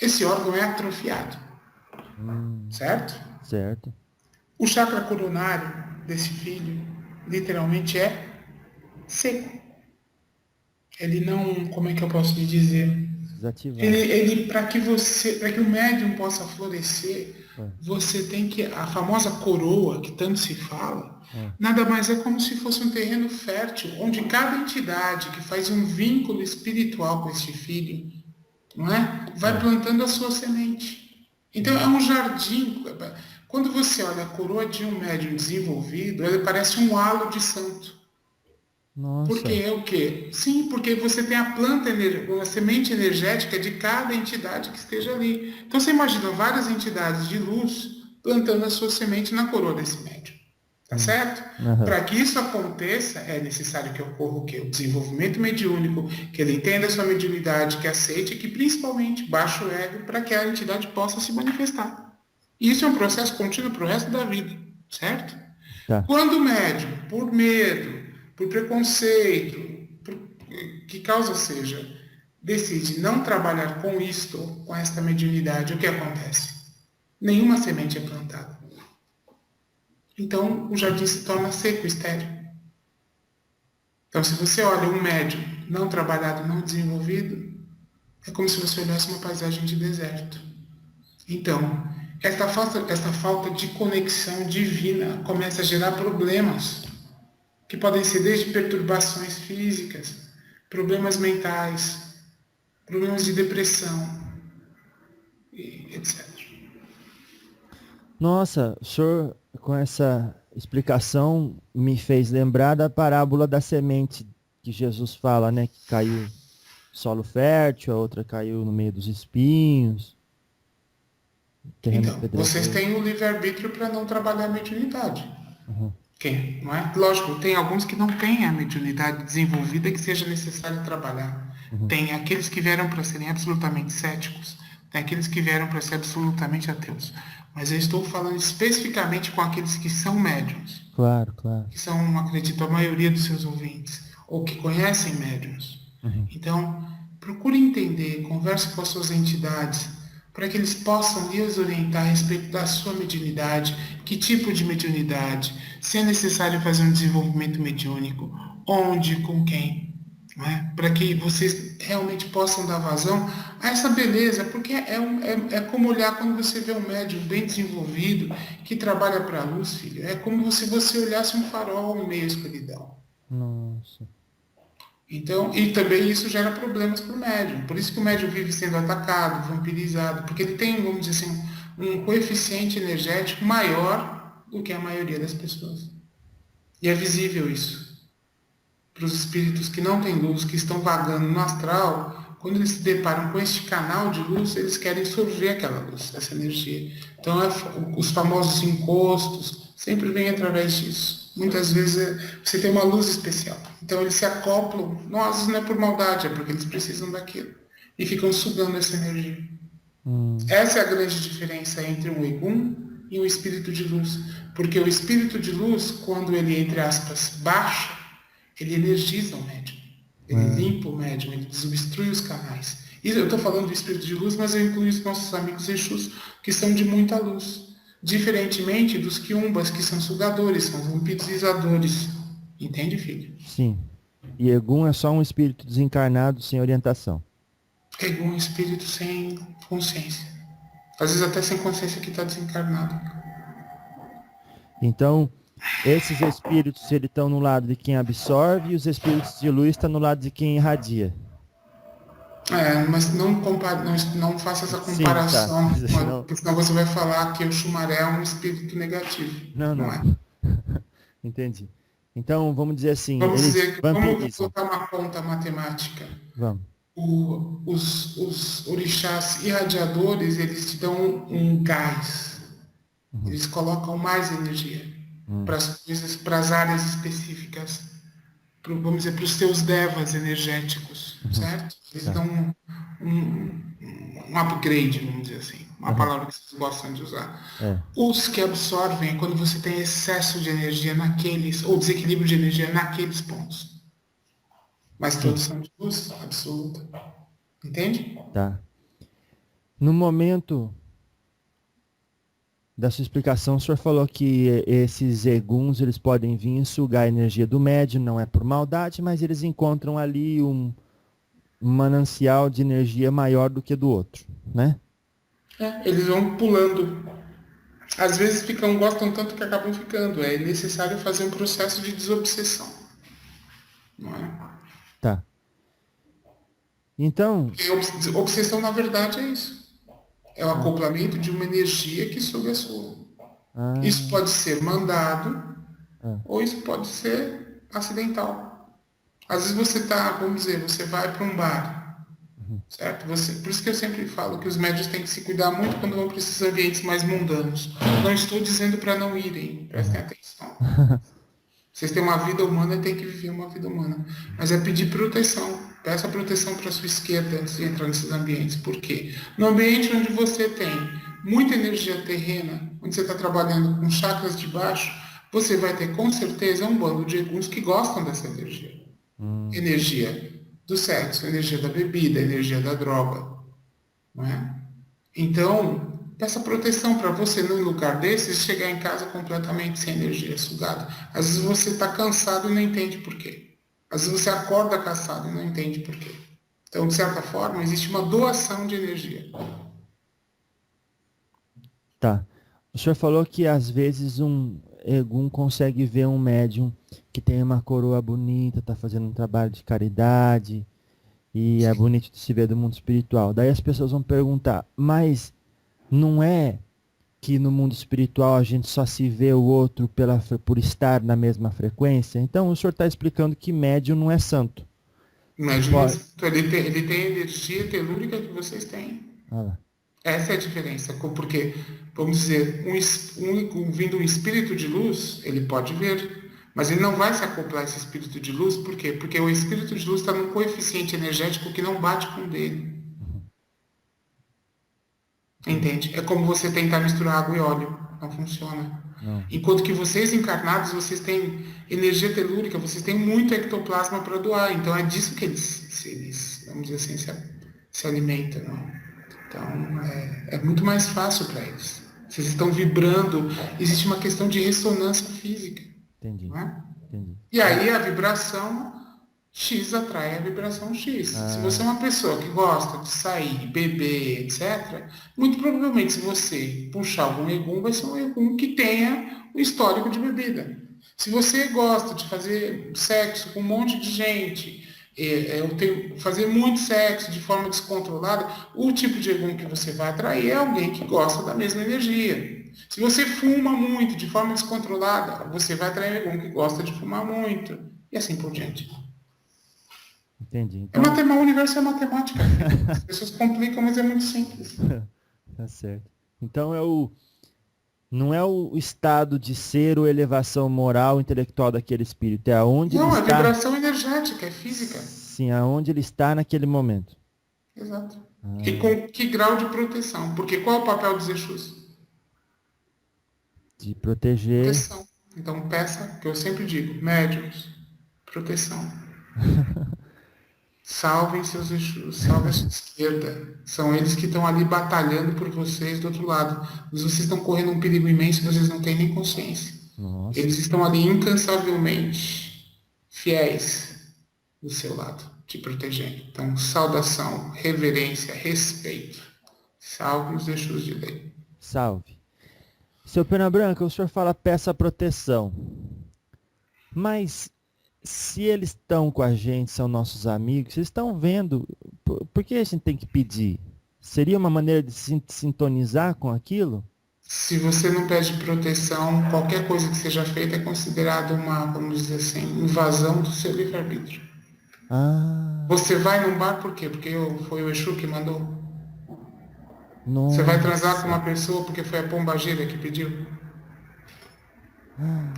Esse órgão é atrofiado, certo? Certo. O chakra coronário desse filho, literalmente, é seco. Ele não, como é que eu posso lhe dizer? Desativado. Ele para que o médium possa florescer, Ah, você tem que, a famosa coroa que tanto se fala, ah, nada mais é como se fosse um terreno fértil, onde cada entidade que faz um vínculo espiritual com este filho, não é? Vai plantando a sua semente. Então é um jardim. Quando você olha a coroa de um médium desenvolvido, ele parece um halo de santo. Porque nossa. é o quê? Sim, porque você tem a planta, a semente energética de cada entidade que esteja ali. Então você imagina várias entidades de luz plantando a sua semente na coroa desse médium. Tá certo? Aham. Para que isso aconteça, é necessário que ocorra o quê? O desenvolvimento mediúnico, que ele entenda a sua mediunidade, que aceite e que principalmente baixe o ego para que a entidade possa se manifestar. E isso é um processo contínuo para o resto da vida, certo? Tá. Quando o médium, por medo, por preconceito, por que causa seja, decide não trabalhar com isto, com esta mediunidade, o que acontece? Nenhuma semente é plantada. Então o jardim se torna seco, estéril. Então se você olha um médium não trabalhado, não desenvolvido, é como se você olhasse uma paisagem de deserto. Então, esta falta de conexão divina começa a gerar problemas que podem ser desde perturbações físicas, problemas mentais, problemas de depressão, etc. Nossa, o senhor com essa explicação me fez lembrar da parábola da semente que Jesus fala, né? Que caiu solo fértil, a outra caiu no meio dos espinhos, terreno Então, vocês pedregoso. têm o livre-arbítrio para não trabalhar a mediunidade. Uhum. Quem? Não é? Lógico, tem alguns que não têm a mediunidade desenvolvida que seja necessário trabalhar. Uhum. Tem aqueles que vieram para serem absolutamente céticos, tem aqueles que vieram para ser absolutamente ateus. Mas eu estou falando especificamente com aqueles que são médiums, Claro, claro. que são, acredito, a maioria dos seus ouvintes, ou que conhecem médiums. Uhum. Então, procure entender, converse com as suas entidades, para que eles possam lhes orientar a respeito da sua mediunidade, que tipo de mediunidade, se é necessário fazer um desenvolvimento mediúnico, onde, com quem, não é? Para que vocês realmente possam dar vazão a essa beleza, porque é como olhar quando você vê um médium bem desenvolvido, que trabalha para a luz, filho, é como se você olhasse um farol no meio da escuridão. Nossa. Então, e também isso gera problemas para o médium. Por isso que o médium vive sendo atacado, vampirizado, porque ele tem, vamos dizer assim, um coeficiente energético maior do que a maioria das pessoas. E é visível isso. Para os espíritos que não têm luz, que estão vagando no astral, quando eles se deparam com este canal de luz, eles querem sorver aquela luz, essa energia. Então, os famosos encostos sempre vêm através disso. Muitas vezes você tem uma luz especial. Então eles se acoplam, às vezes não é por maldade, é porque eles precisam daquilo. E ficam sugando essa energia. Essa é a grande diferença entre um Egum e um espírito de luz. Porque o espírito de luz, quando ele, entre aspas, baixa, ele energiza o médium. Ele limpa o médium, ele desobstrui os canais. E eu estou falando do espírito de luz, mas eu incluo os nossos amigos Exus, que são de muita luz. Diferentemente dos quiumbas, que são sugadores, são vampirizadores. Entende, filho? Sim. E Egum é só um espírito desencarnado sem orientação. Pegou um espírito sem consciência. Às vezes até sem consciência que está desencarnado. Então, esses espíritos eles estão no lado de quem absorve e os espíritos de luz estão no lado de quem irradia. Mas não faça essa Sim, tá. comparação, Senão... porque senão você vai falar que o Xumaré é um espírito negativo. Não. É. Entendi. Então, vamos dizer assim, Vamos eles dizer, vamos vampirizam. colocar uma conta matemática. Vamos. Os orixás irradiadores, eles te dão um gás. Eles colocam mais energia para as coisas, para as áreas específicas, vamos dizer, para os seus devas energéticos, certo? Eles dão um upgrade, vamos dizer assim, uma palavra que vocês gostam de usar. Os que absorvem é quando você tem excesso de energia naqueles, ou desequilíbrio de energia naqueles pontos. Mas todos são de luz absoluta. Entende? Tá. No momento da sua explicação, o senhor falou que esses eguns, eles podem vir sugar a energia do médium, não é por maldade, mas eles encontram ali um manancial de energia maior do que do outro, né? Eles vão pulando. Às vezes gostam tanto que acabam ficando. É necessário fazer um processo de desobsessão. Não é? Tá. Então... Porque obsessão, na verdade, é isso. É o acoplamento de uma energia que suga a sua. Isso pode ser mandado, ou isso pode ser acidental. Às vezes você vamos dizer, você vai para um bar, certo? Por isso que eu sempre falo que os médios têm que se cuidar muito quando vão para esses ambientes mais mundanos. Não estou dizendo para não irem, prestem atenção. Vocês têm uma vida humana e têm que viver uma vida humana. Mas é pedir proteção. Peça proteção para a sua esquerda antes de entrar nesses ambientes. Por quê? No ambiente onde você tem muita energia terrena, onde você está trabalhando com chakras de baixo, você vai ter com certeza um bando de eguns que gostam dessa energia. Energia do sexo, energia da bebida, energia da droga. Não é? Então, peça proteção para você, num lugar desses, chegar em casa completamente sem energia, sugada. Às vezes você está cansado e não entende por quê. Às vezes você acorda cansado e não entende por quê. Então, de certa forma, existe uma doação de energia. Tá. O senhor falou que às vezes um egum consegue ver um médium que tem uma coroa bonita, está fazendo um trabalho de caridade e é bonito de se ver do mundo espiritual. Daí as pessoas vão perguntar, mas não é que no mundo espiritual a gente só se vê o outro por estar na mesma frequência? Então o senhor está explicando que médium não é santo. Médium não é santo. Ele tem a energia telúrica que vocês têm. Essa é a diferença. Porque, vamos dizer, vindo um espírito de luz, ele pode ver. Mas ele não vai se acoplar a esse espírito de luz. Por quê? Porque o espírito de luz está num coeficiente energético que não bate com o dele. Entende? É como você tentar misturar água e óleo. Não funciona. Não. Enquanto que vocês encarnados, vocês têm energia telúrica, vocês têm muito ectoplasma para doar. Então é disso que eles vamos dizer assim, se alimentam. Não? Então é muito mais fácil para eles. Vocês estão vibrando. Existe uma questão de ressonância física. Entendi. Não é? Entendi. E aí a vibração X atrai a vibração X. Se você é uma pessoa que gosta de sair, beber, etc., muito provavelmente se você puxar algum egum, vai ser um egum que tenha um histórico de bebida. Se você gosta de fazer sexo com um monte de gente, fazer muito sexo de forma descontrolada, o tipo de egum que você vai atrair é alguém que gosta da mesma energia. Se você fuma muito de forma descontrolada, você vai atrair um egum que gosta de fumar muito. E assim por diante. Entendi. Então... O universo é matemática. As pessoas complicam, mas é muito simples. Tá certo. Então não é o estado de ser ou elevação moral, intelectual daquele espírito, é aonde ele está. Não, é vibração energética, é física. Sim, aonde ele está naquele momento. Exato. E com que grau de proteção? Porque qual é o papel dos Exus? De proteger. Proteção. Então peça, que eu sempre digo, médiuns, proteção. Salvem seus Exus, salvem a sua esquerda. São eles que estão ali batalhando por vocês do outro lado. Mas vocês estão correndo um perigo imenso e vocês não têm nem consciência. Nossa. Eles estão ali incansavelmente fiéis do seu lado, te protegendo. Então, saudação, reverência, respeito. Salve os Exus de lei. Salve. Seu Pena Branca, o senhor fala peça proteção. Mas se eles estão com a gente, são nossos amigos, vocês estão vendo, por que a gente tem que pedir? Seria uma maneira de se sintonizar com aquilo? Se você não pede proteção, qualquer coisa que seja feita é considerada uma, vamos dizer assim, invasão do seu livre-arbítrio. Ah, Você vai num bar por quê? Porque foi o Exu que mandou. nossa. Você vai transar com uma pessoa porque foi a pombagira que pediu.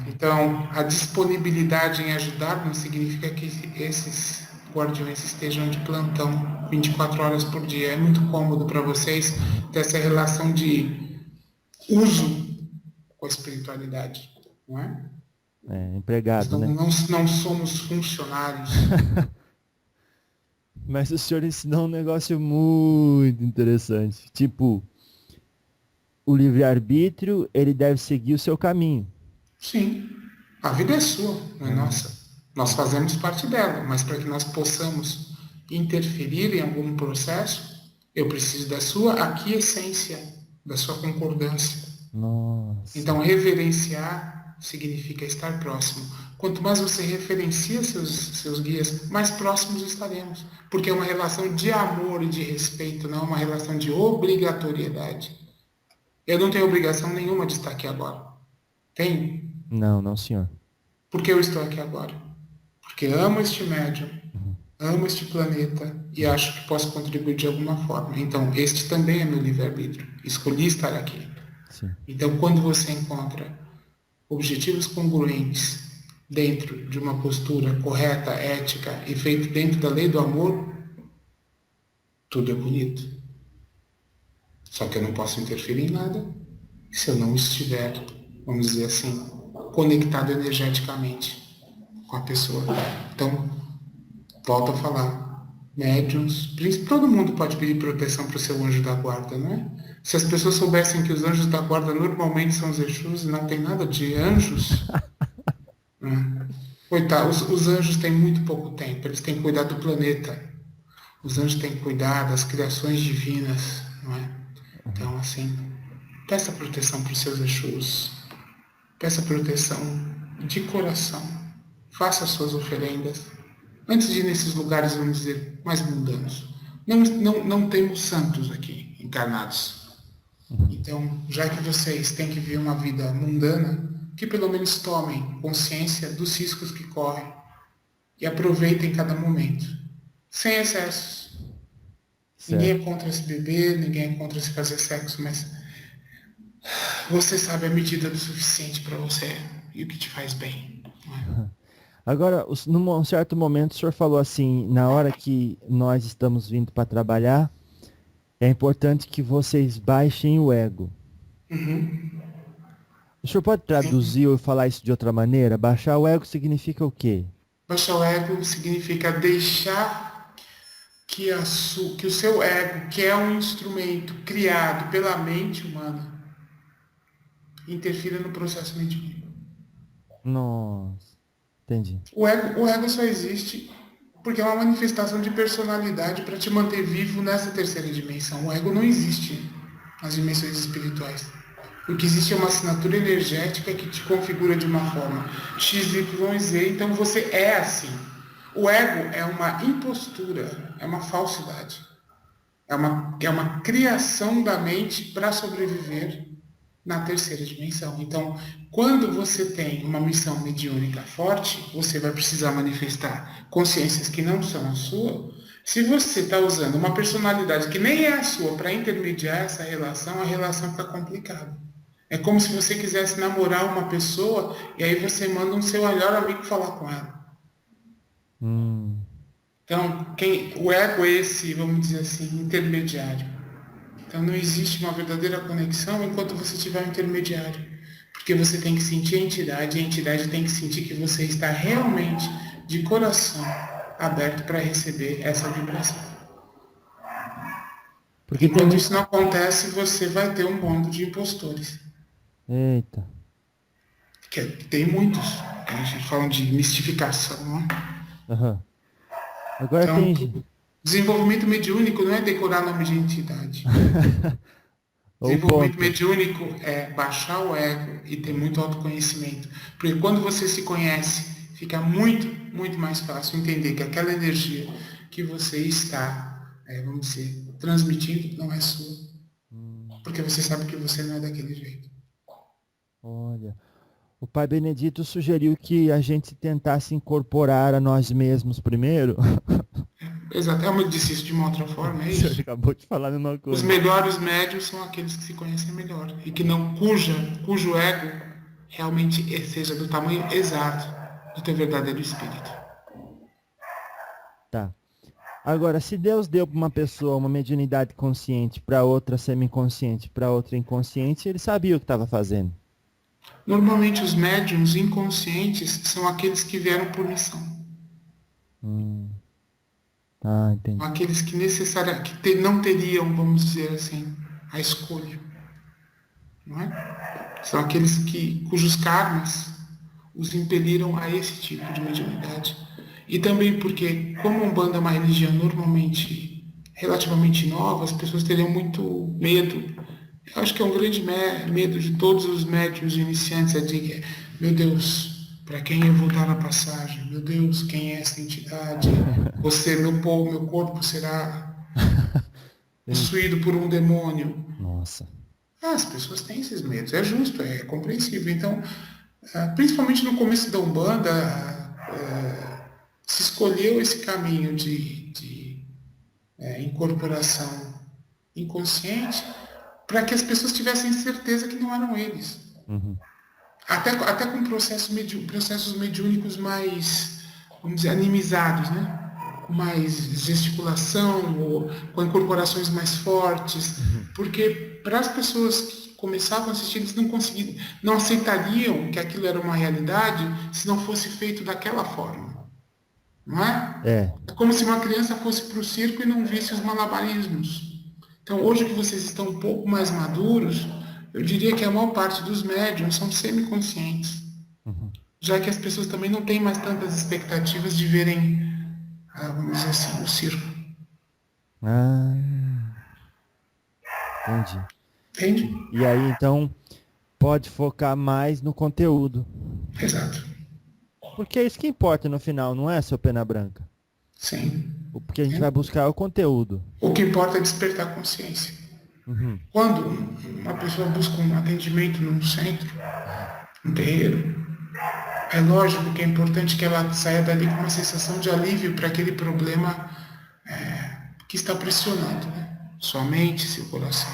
Então, a disponibilidade em ajudar não significa que esses guardiões estejam de plantão 24 horas por dia. É muito cômodo para vocês ter essa relação de uso com a espiritualidade, não é? Empregado, né? Não somos funcionários. Mas o senhor ensinou um negócio muito interessante. Tipo, o livre-arbítrio, ele deve seguir o seu caminho. Sim, a vida é sua, não é nossa. Nós fazemos parte dela, mas para que nós possamos interferir em algum processo, eu preciso da sua aquiescência, da sua concordância. Nossa. Então, reverenciar significa estar próximo. Quanto mais você referencia seus guias, mais próximos estaremos. Porque é uma relação de amor e de respeito, não é uma relação de obrigatoriedade. Eu não tenho obrigação nenhuma de estar aqui agora. Tenho? Não, senhor. Por que eu estou aqui agora? Porque amo este médium, amo este planeta e acho que posso contribuir de alguma forma. Então, este também é meu livre-arbítrio. Escolhi estar aqui. Sim. Então, quando você encontra objetivos congruentes dentro de uma postura correta, ética e feito dentro da lei do amor, tudo é bonito. Só que eu não posso interferir em nada se eu não estiver, vamos dizer assim, conectado energeticamente com a pessoa. Então, volto a falar, médiums, todo mundo pode pedir proteção para o seu anjo da guarda, não é? Se as pessoas soubessem que os anjos da guarda normalmente são os Exus e não tem nada de anjos, né? Coitado, os anjos têm muito pouco tempo, eles têm que cuidar do planeta. Os anjos têm que cuidar das criações divinas, não é? Então, assim, peça proteção para os seus Exus. Peça proteção de coração. Faça as suas oferendas. Antes de ir nesses lugares, vamos dizer, mais mundanos. Não temos santos aqui, encarnados. Então, já que vocês têm que viver uma vida mundana, que pelo menos tomem consciência dos riscos que correm e aproveitem cada momento. Sem excessos. Certo. Ninguém é contra se beber, ninguém é contra se fazer sexo, mas você sabe a medida do suficiente para você e o que te faz bem. Não é? Agora, num certo momento, o senhor falou assim, na hora que nós estamos vindo para trabalhar, é importante que vocês baixem o ego. Uhum. O senhor pode traduzir ou falar isso de outra maneira? Baixar o ego significa o quê? Baixar o ego significa deixar que o seu ego, que é um instrumento criado pela mente humana, interfira no processo mediúnico. Nossa, entendi. O ego só existe porque é uma manifestação de personalidade para te manter vivo nessa terceira dimensão. O ego não existe nas dimensões espirituais. O que existe é uma assinatura energética que te configura de uma forma X, Y, Z, então você é assim. O ego é uma impostura, é uma falsidade. É uma criação da mente para sobreviver na terceira dimensão. Então, quando você tem uma missão mediúnica forte, você vai precisar manifestar consciências que não são a sua. Se você está usando uma personalidade que nem é a sua para intermediar essa relação, a relação fica complicada. É como se você quisesse namorar uma pessoa e aí você manda um seu melhor amigo falar com ela. Então, o ego é esse, vamos dizer assim, intermediário. Então não existe uma verdadeira conexão enquanto você tiver um intermediário. Porque você tem que sentir a entidade tem que sentir que você está realmente, de coração, aberto para receber essa vibração. Porque tem Enquanto muito... isso não acontece, você vai ter um bando de impostores. Eita. Que tem muitos. A gente fala de mistificação, né? Aham. Agora Então, tem... desenvolvimento mediúnico não é decorar nome de entidade. O Desenvolvimento ponto. mediúnico é baixar o ego e ter muito autoconhecimento. Porque quando você se conhece, fica muito, muito mais fácil entender que aquela energia que você está, vamos dizer, transmitindo não é sua. Porque você sabe que você não é daquele jeito. Olha, o Pai Benedito sugeriu que a gente tentasse incorporar a nós mesmos primeiro. Exato. Eu disse isso de uma outra forma, é Você isso. acabou de falar a mesma Os coisa. melhores médios são aqueles que se conhecem melhor e que não cujo ego realmente seja do tamanho exato do teu verdadeiro espírito. Tá. Agora, se Deus deu para uma pessoa uma mediunidade consciente, para outra semi-inconsciente, para outra inconsciente, ele sabia o que estava fazendo. Normalmente os médiums inconscientes são aqueles que vieram por missão. Ah, entendi. São aqueles que não teriam, vamos dizer assim, a escolha. Não é? São aqueles cujos karmas os impeliram a esse tipo de mediunidade. E também porque, como a Umbanda é uma religião normalmente relativamente nova, as pessoas teriam muito medo. Eu acho que é um grande medo de todos os médiuns iniciantes, é de que, meu Deus, para quem eu vou dar a passagem? Meu Deus, quem é essa entidade? Meu corpo será possuído por um demônio. Nossa. As pessoas têm esses medos, é justo, é compreensível. Então, principalmente no começo da Umbanda, se escolheu esse caminho de incorporação inconsciente para que as pessoas tivessem certeza que não eram eles. Uhum. Até com processos mediúnicos mais, vamos dizer, animizados, né? Com mais gesticulação, ou com incorporações mais fortes, porque para as pessoas que começavam a assistir, eles não aceitariam que aquilo era uma realidade se não fosse feito daquela forma. Não é? É. É como se uma criança fosse para o circo e não visse os malabarismos. Então, hoje que vocês estão um pouco mais maduros, eu diria que a maior parte dos médiums são semiconscientes. Já que as pessoas também não têm mais tantas expectativas de verem, vamos dizer assim, o circo. Ah, entendi. Entende? E aí, então, pode focar mais no conteúdo. Exato. Porque é isso que importa no final, não é, seu Pena Branca? Sim. Porque a gente vai buscar o conteúdo. O que importa é despertar consciência. Quando uma pessoa busca um atendimento num centro, num terreiro, é lógico que é importante que ela saia dali com uma sensação de alívio para aquele problema que está pressionando, né? Sua mente, seu coração.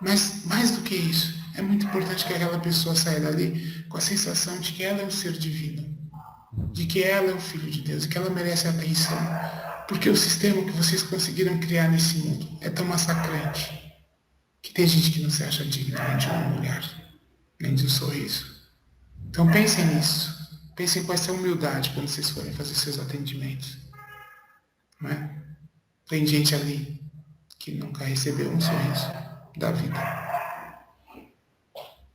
Mas mais do que isso, é muito importante que aquela pessoa saia dali com a sensação de que ela é um ser divino, de que ela é o filho de Deus e que ela merece atenção. Porque o sistema que vocês conseguiram criar nesse mundo é tão massacrante que tem gente que não se acha digna nem de um olhar, nem de um sorriso. Então pensem nisso. Pensem com essa humildade quando vocês forem fazer seus atendimentos. Não é? Tem gente ali que nunca recebeu um sorriso da vida.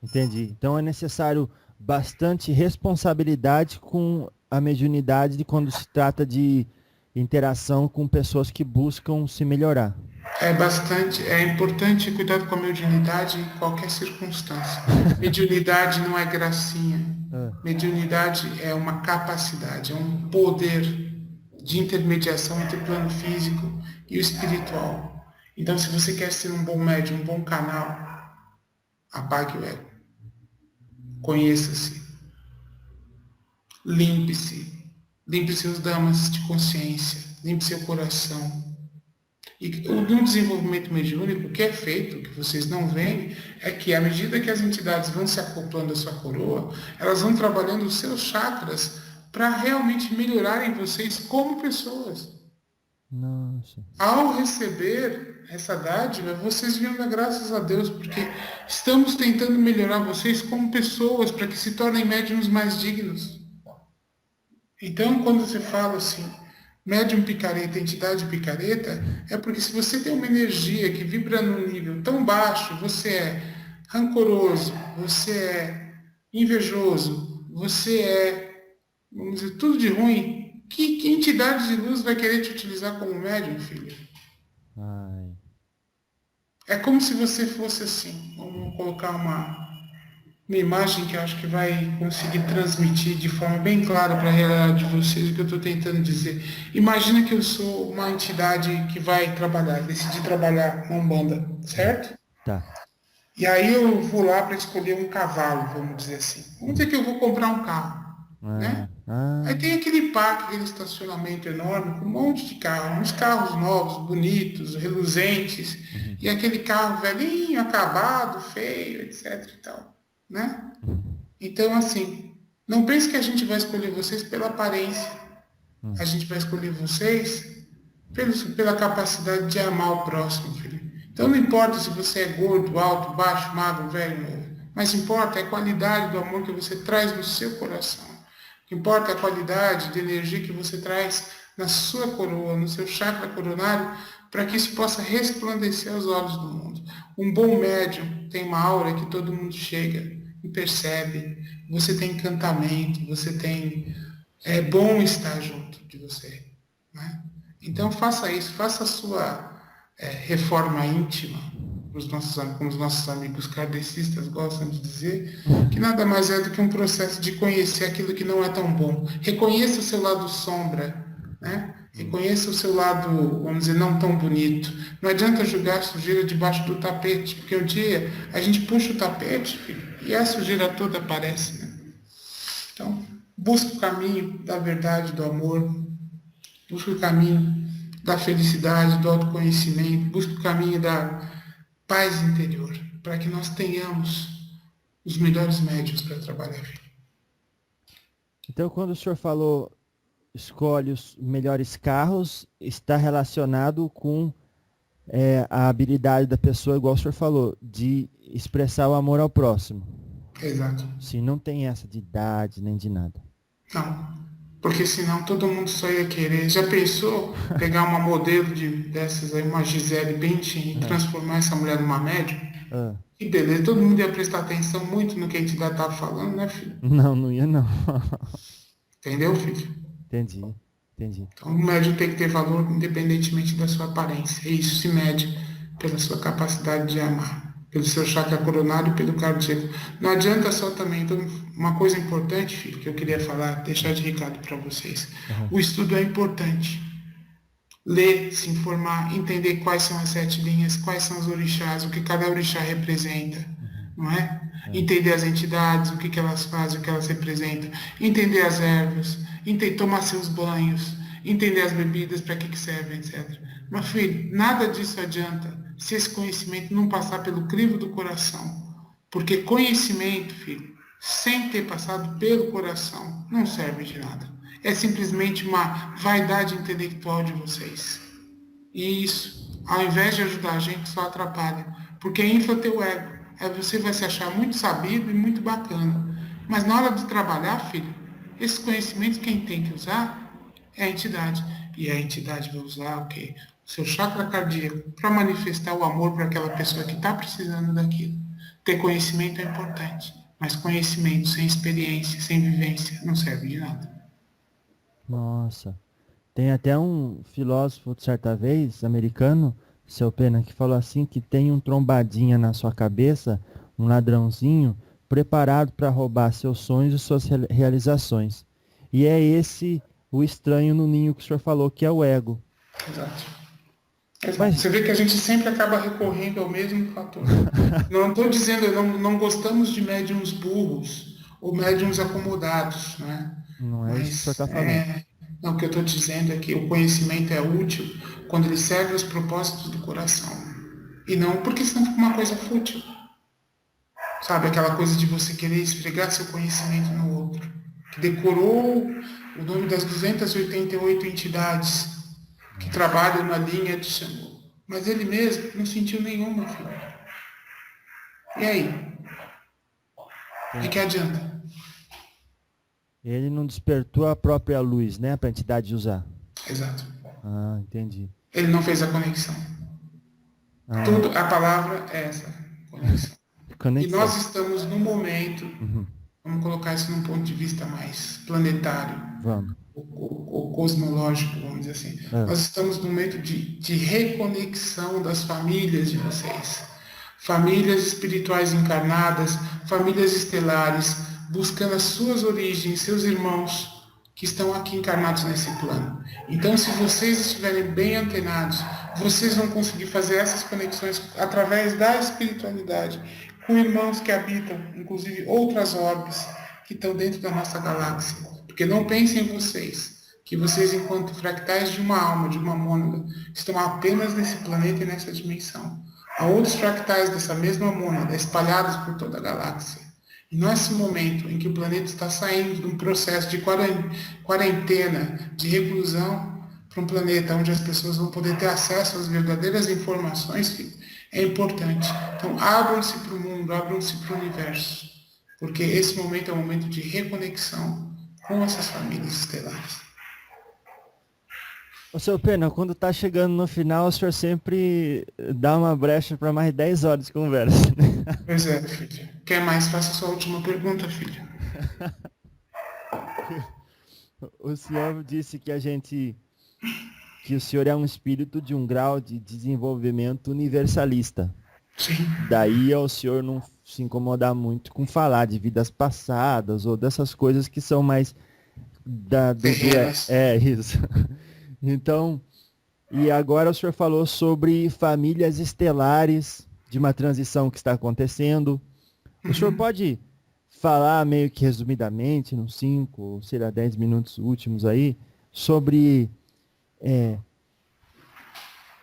Entendi. Então é necessário bastante responsabilidade com a mediunidade quando se trata de interação com pessoas que buscam se melhorar. É importante cuidar com a mediunidade em qualquer circunstância. Mediunidade não é gracinha. Mediunidade é uma capacidade, é um poder de intermediação entre o plano físico e o espiritual. Então, se você quer ser um bom médium, um bom canal, apague o ego. Conheça-se. Limpe-se. Limpe seus damas de consciência. Limpe seu coração. E no desenvolvimento mediúnico, o que é feito, que vocês não veem, é que à medida que as entidades vão se acoplando à sua coroa, elas vão trabalhando os seus chakras para realmente melhorarem vocês como pessoas. Nossa. Ao receber essa dádiva, vocês viram dar graças a Deus, porque estamos tentando melhorar vocês como pessoas para que se tornem médiuns mais dignos. Então, quando você fala assim, Médium picareta, entidade picareta, é porque se você tem uma energia que vibra num nível tão baixo, você é rancoroso, você é invejoso, você é, vamos dizer, tudo de ruim, que entidade de luz vai querer te utilizar como médium, filho? Ai. É como se você fosse assim, vamos colocar uma imagem que eu acho que vai conseguir transmitir de forma bem clara para a realidade de vocês o que eu estou tentando dizer. Imagina que eu sou uma entidade que vai trabalhar, decidi trabalhar com Umbanda, certo? Tá. E aí eu vou lá para escolher um cavalo, vamos dizer assim. Vamos dizer que eu vou comprar um carro, Ah, né? Aí ah, tem aquele parque, aquele estacionamento enorme, com um monte de carros, uns carros novos, bonitos, reluzentes, uhum, e aquele carro velhinho, acabado, feio, etc e tal, né? uhum, Então, assim, não pense que a gente vai escolher vocês pela aparência. A uhum. gente vai escolher vocês pela capacidade de amar o próximo, filho. Então, não importa se você é gordo, alto, baixo, magro, velho, novo. Mas importa é a qualidade do amor que você traz no seu coração. O que importa é a qualidade de energia que você traz na sua coroa, no seu chakra coronário, para que isso possa resplandecer aos olhos do mundo. Um bom médium tem uma aura que todo mundo chega e percebe. Você tem encantamento, você tem... É bom estar junto de você, né? Então faça isso, faça a sua reforma íntima, como os nossos amigos kardecistas gostam de dizer, que nada mais é do que um processo de conhecer aquilo que não é tão bom. Reconheça o seu lado sombra, né? Reconheça o seu lado, vamos dizer, não tão bonito. Não adianta jogar sujeira debaixo do tapete, porque um dia a gente puxa o tapete e a sujeira toda aparece, né? Então, busque o caminho da verdade, do amor, busque o caminho da felicidade, do autoconhecimento, busque o caminho da paz interior, para que nós tenhamos os melhores médios para trabalhar. Então, quando o senhor falou escolhe os melhores carros, está relacionado com a habilidade da pessoa, igual o senhor falou, de expressar o amor ao próximo. Exato. Sim, não tem essa de idade nem de nada. Não, porque senão todo mundo só ia querer. Já pensou pegar uma modelo dessas aí, uma Gisele Bündchen, e Ah, transformar essa mulher numa médium? ah. Que beleza, todo mundo ia prestar atenção muito no que a entidade estava falando, né, filho? Não, não ia não. Entendeu, filho? Entendi, entendi. Então, o médium tem que ter valor independentemente da sua aparência. E isso se mede pela sua capacidade de amar, pelo seu chakra coronário e pelo cardíaco. Não adianta só também. Então, uma coisa importante, filho, que eu queria falar, deixar de recado para vocês. Aham, O estudo é importante. Ler, se informar, entender quais são as 7 linhas, quais são os orixás, o que cada orixá representa, uhum, não é? é, Entender as entidades, o que elas fazem, o que elas representam, entender as ervas, tomar seus banhos, entender as bebidas, para que servem, etc. Mas, filho, nada disso adianta se esse conhecimento não passar pelo crivo do coração. Porque conhecimento, filho, sem ter passado pelo coração, não serve de nada. É simplesmente uma vaidade intelectual de vocês. E isso, ao invés de ajudar a gente, só atrapalha. Porque infla teu ego. Aí você vai se achar muito sabido e muito bacana. Mas na hora de trabalhar, filho, esses conhecimentos quem tem que usar é a entidade. E a entidade vai usar o quê? O seu chakra cardíaco para manifestar o amor para aquela pessoa que está precisando daquilo. Ter conhecimento é importante, mas conhecimento sem experiência, sem vivência, não serve de nada. nossa. Tem até um filósofo, de certa vez, americano, seu Pena, que falou assim que tem um trombadinha na sua cabeça, um ladrãozinho, preparado para roubar seus sonhos e suas realizações. E é esse o estranho no ninho que o senhor falou, que é o ego. Exato. Exato. Mas, Você vê que a gente sempre acaba recorrendo ao mesmo fator. Não estou dizendo, não gostamos de médiums burros ou médiums acomodados, né? não é isso que o senhor Mas está falando. não, o que eu estou dizendo é que o conhecimento é útil quando ele serve aos propósitos do coração. E não porque senão fica uma coisa fútil. Sabe, aquela coisa de você querer esfregar seu conhecimento no outro. Que decorou o nome das 288 entidades que trabalham na linha de Xangô. Mas ele mesmo não sentiu nenhuma, filho. E aí? O que Entendi. adianta? Ele não despertou a própria luz, né, para a entidade usar. Exato. Ah, entendi. Ele não fez a conexão. Ah, Tudo, a palavra é essa, conexão. E conexão. nós estamos no momento, Uhum. vamos colocar isso num ponto de vista mais planetário, Vamos. ou cosmológico, vamos dizer assim. Ah, Nós estamos no momento de reconexão das famílias de vocês. Famílias espirituais encarnadas, famílias estelares, buscando as suas origens, seus irmãos que estão aqui encarnados nesse plano. Então, se vocês estiverem bem antenados, vocês vão conseguir fazer essas conexões através da espiritualidade, com irmãos que habitam, inclusive, outras orbes que estão dentro da nossa galáxia. Porque não pensem em vocês, que vocês, enquanto fractais de uma alma, de uma mônada, estão apenas nesse planeta e nessa dimensão. Há outros fractais dessa mesma mônada espalhados por toda a galáxia. E nesse momento em que o planeta está saindo de um processo de quarentena, de reclusão, para um planeta onde as pessoas vão poder ter acesso às verdadeiras informações, é importante. Então, abram-se para o mundo, abram-se para o universo, porque esse momento é um momento de reconexão com essas famílias estelares. ô, seu Pena, quando tá chegando no final, o senhor sempre dá uma brecha para mais 10 horas de conversa, né? Pois é, filho. Quer mais? Faça a sua última pergunta, filho. O senhor disse que o senhor é um espírito de um grau de desenvolvimento universalista. Sim. Daí ao senhor não se incomodar muito com falar de vidas passadas ou dessas coisas que são mais Terrenas. isso. Então, e agora o senhor falou sobre famílias estelares de uma transição que está acontecendo. O senhor pode falar meio que resumidamente, nos 5 ou sei lá, 10 minutos últimos aí, sobre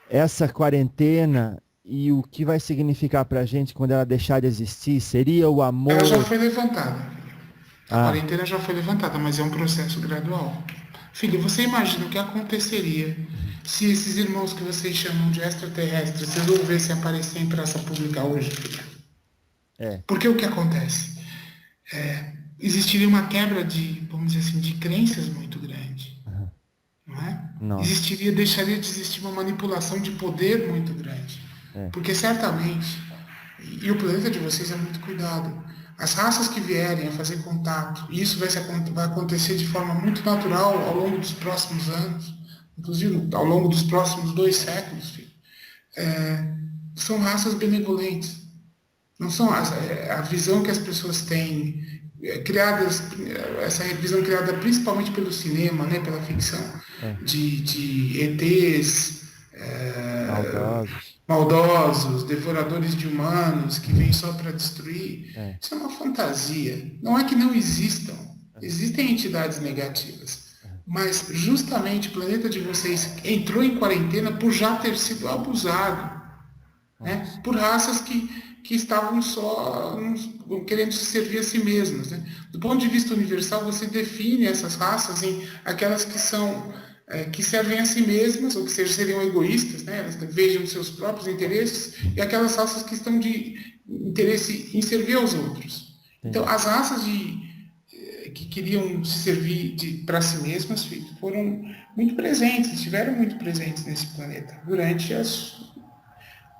essa quarentena e o que vai significar para a gente quando ela deixar de existir? Seria o amor? Ela já foi levantada. A Ah, quarentena já foi levantada, mas é um processo gradual. Filho, você imagina o que aconteceria se esses irmãos que vocês chamam de extraterrestres resolvessem aparecer em praça pública hoje, filho? é. Porque o que acontece? Existiria uma quebra de, vamos dizer assim, de crenças muito grande. Não é? Nossa. Deixaria de existir uma manipulação de poder muito grande. É. Porque certamente, e o planeta de vocês é muito cuidado, as raças que vierem a fazer contato, e isso vai acontecer de forma muito natural ao longo dos próximos anos, inclusive ao longo dos próximos 2 séculos, filho, são raças benevolentes. Não são a visão que as pessoas têm, essa visão criada principalmente pelo cinema, né, pela ficção, de ETs, Maldosos. maldosos, devoradores de humanos, que vêm só para destruir. Isso é uma fantasia. Não é que não existam. Existem entidades negativas. Mas justamente o planeta de vocês entrou em quarentena por já ter sido abusado, né, por raças que estavam só querendo se servir a si mesmas, né? Do ponto de vista universal, você define essas raças em aquelas que são que servem a si mesmas, ou que seriam egoístas, né? Elas vejam os seus próprios interesses, e aquelas raças que estão de interesse em servir aos outros. Então, as raças que queriam se servir para si mesmas foram muito presentes, estiveram muito presentes nesse planeta durante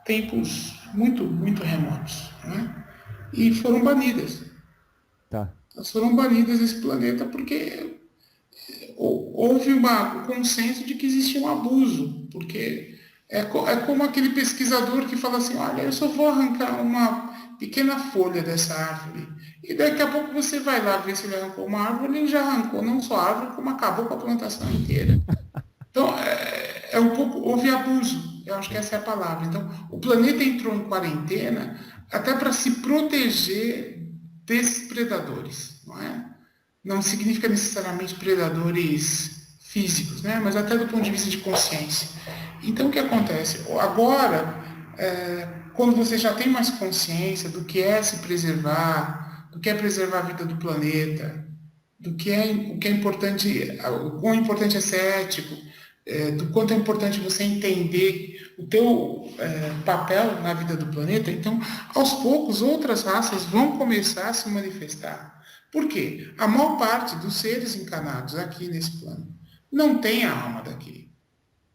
tempos muito, muito remotos, né? E foram banidas. Tá. Elas foram banidas desse planeta porque houve um consenso de que existia um abuso, porque é como aquele pesquisador que fala assim, olha, eu só vou arrancar uma pequena folha dessa árvore, e daqui a pouco você vai lá ver se ele arrancou uma árvore, ele já arrancou não só a árvore, como acabou com a plantação inteira. Então, houve abuso, eu acho que essa é a palavra. Então, o planeta entrou em quarentena até para se proteger desses predadores, não é? Não significa necessariamente predadores físicos, né? Mas até do ponto de vista de consciência. Então, o que acontece? Agora, quando você já tem mais consciência do que é se preservar, do que é preservar a vida do planeta, o que é importante, o quão importante é ser ético, do quanto é importante você entender o teu papel na vida do planeta, então, aos poucos, outras raças vão começar a se manifestar. Por quê? A maior parte dos seres encarnados aqui nesse plano não têm a alma daqui.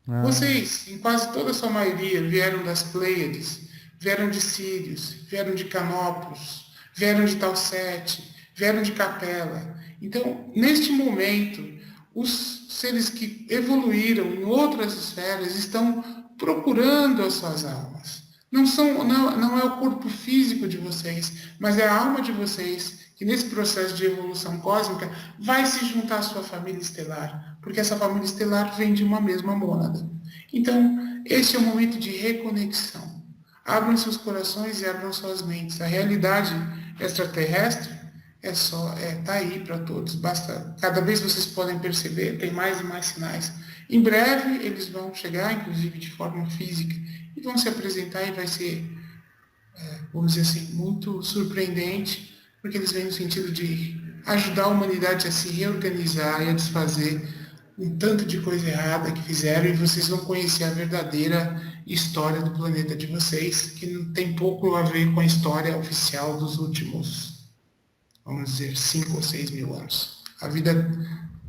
Ah, Vocês, em quase toda a sua maioria, vieram das Pleiades, vieram de Sírios, vieram de Canopus, vieram de Talsete, vieram de Capela. Então, neste momento, os seres que evoluíram em outras esferas estão procurando as suas almas. Não é o corpo físico de vocês, mas é a alma de vocês que nesse processo de evolução cósmica vai se juntar à sua família estelar, porque essa família estelar vem de uma mesma mônada. Então, este é o momento de reconexão. Abram seus corações e abram suas mentes. A realidade extraterrestre tá aí para todos. Basta, cada vez vocês podem perceber, tem mais e mais sinais. Em breve eles vão chegar, inclusive de forma física, e vão se apresentar e vai ser, vamos dizer assim, muito surpreendente, porque eles vêm no sentido de ajudar a humanidade a se reorganizar e a desfazer um tanto de coisa errada que fizeram, e vocês vão conhecer a verdadeira história do planeta de vocês, que não tem pouco a ver com a história oficial dos últimos, vamos dizer, 5 ou 6 mil anos. A vida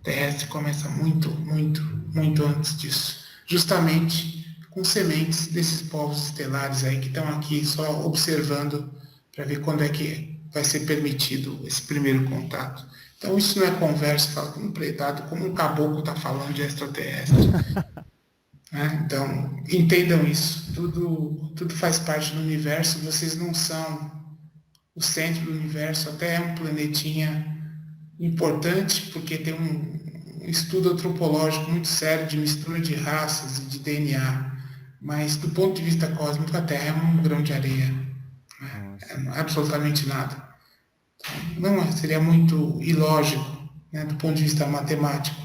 terrestre começa muito, muito, muito antes disso. Justamente com sementes desses povos estelares aí que estão aqui só observando para ver quando é que vai ser permitido esse primeiro contato. Então isso não é conversa, fala como um pretado, como um caboclo está falando de extraterrestre. Né? Então, entendam isso. Tudo faz parte do universo, vocês não são o centro do universo, até é um planetinha importante, porque tem um estudo antropológico muito sério de mistura de raças e de DNA, mas do ponto de vista cósmico, a Terra é um grão de areia, né? nossa. É absolutamente nada. Então, não seria muito ilógico, né, do ponto de vista matemático,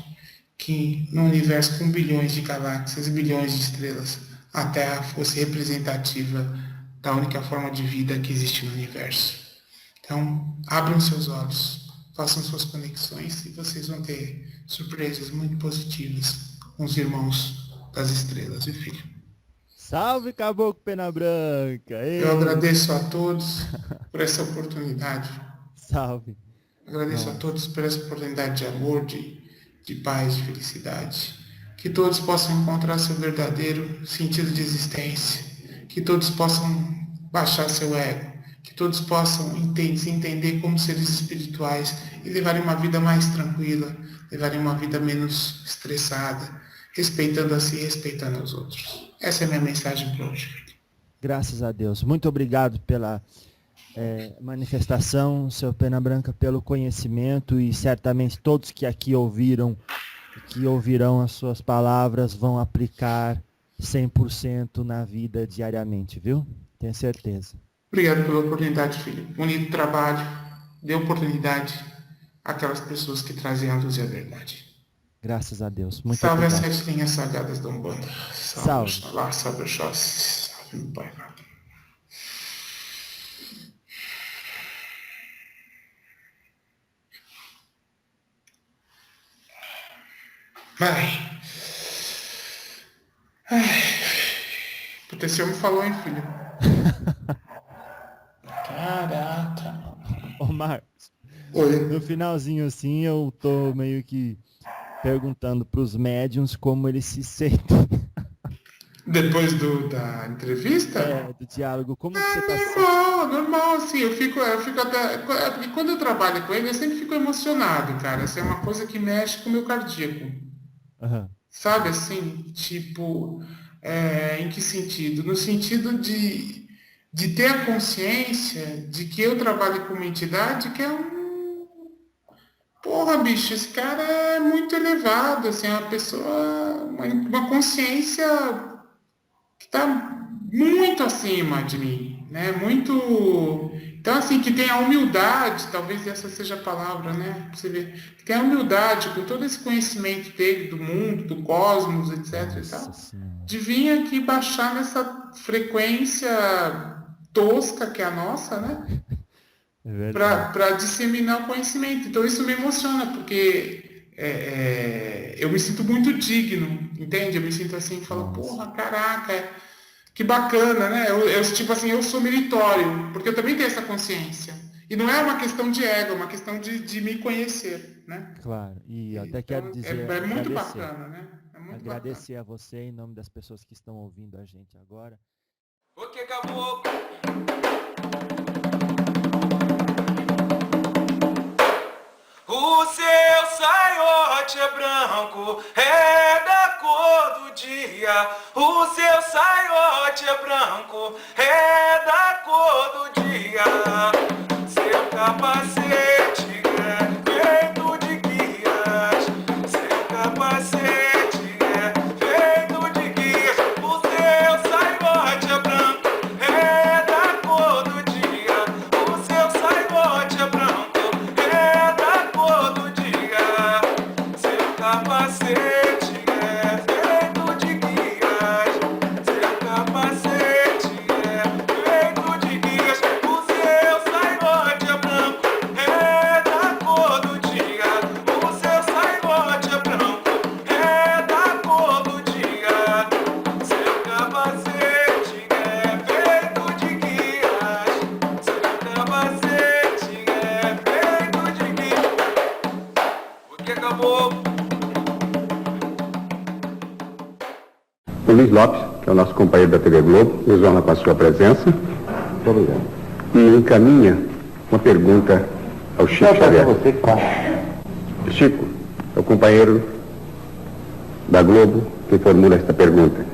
que no universo com bilhões de galáxias e bilhões de estrelas, a Terra fosse representativa da única forma de vida que existe no universo. Então, abram seus olhos, façam suas conexões e vocês vão ter surpresas muito positivas com os irmãos das estrelas, viu, filho? Salve, Caboclo Pena Branca! Eu Ei! agradeço a todos por essa oportunidade. Salve! Agradeço a Nossa. todos por essa oportunidade de amor, de paz, de felicidade. Que todos possam encontrar seu verdadeiro sentido de existência. Que todos possam baixar seu ego. Que todos possam se entender como seres espirituais e levarem uma vida mais tranquila, levarem uma vida menos estressada, respeitando a si e respeitando os outros. Essa é a minha mensagem para hoje. Graças a Deus. Muito obrigado pela manifestação, seu Pena Branca, pelo conhecimento, e certamente todos que aqui ouviram, que ouvirão as suas palavras, vão aplicar 100% na vida diariamente, viu? Tenho certeza. Obrigado pela oportunidade, filho. Bonito trabalho. Dê oportunidade àquelas pessoas que trazem a luz e a verdade. Graças a Deus. Muito Salve as obrigado. 7 linhas sagradas da Umbanda. Salve, Salve. Oxalá, salve, Oxóssi. Salve, meu Pai. Vai. Ai. Puta, esse homem falou, hein, filho? Caraca. Ô, Marcos, Oi. no finalzinho assim, eu tô meio que perguntando pros médiums como eles se sentem. Depois da entrevista? Do diálogo. Como que você tá se sentindo? Normal, assim, eu fico até. Porque quando eu trabalho com ele, eu sempre fico emocionado, cara. Isso é uma coisa que mexe com o meu cardíaco. Aham. Sabe assim? Tipo, em que sentido? No sentido de ter a consciência de que eu trabalho com uma entidade que é um. Porra, bicho, esse cara é muito elevado, assim, é uma pessoa. Uma consciência que está muito acima de mim, né? Muito. Então, assim, que tem a humildade, talvez essa seja a palavra, né? Pra você ver. Que tem a humildade, com todo esse conhecimento dele do mundo, do cosmos, etc. e Nossa tal, Senhora. de vir aqui baixar nessa frequência tosca que é a nossa, né? É verdade. Para disseminar o conhecimento. Então, isso me emociona, porque eu me sinto muito digno, entende? Eu me sinto assim, falo, Nossa. porra, caraca, que bacana, né? Tipo assim, eu sou meritório, porque eu também tenho essa consciência. E não é uma questão de ego, é uma questão de me conhecer, né? Claro, e eu até Então, quero dizer, é muito agradecer. bacana, né? É muito Agradecer a você em nome das pessoas que estão ouvindo a gente agora. O que acabou? O seu saiote é branco, é da cor do dia. O seu saiote é branco, é da cor do dia. Seu capacete é feito de guias. Seu capacete é feito de guias. O seu saiote é branco, é da cor do dia. O seu saiote é branco, é da cor do dia. Seu capacete é feito de guias. Seu capacete é feito de guias. O seu saiote é branco, é da cor do dia. O seu saiote é branco, é da cor do dia. Seu capacete é feito de guias. Seu capacete é feito de guias. O que acabou? O Luiz Lopes, que é o nosso companheiro da TV Globo, nos honra com a sua presença. Muito obrigado. E encaminha uma pergunta ao Chico Xavier. Chico, é o companheiro da Globo que formula esta pergunta.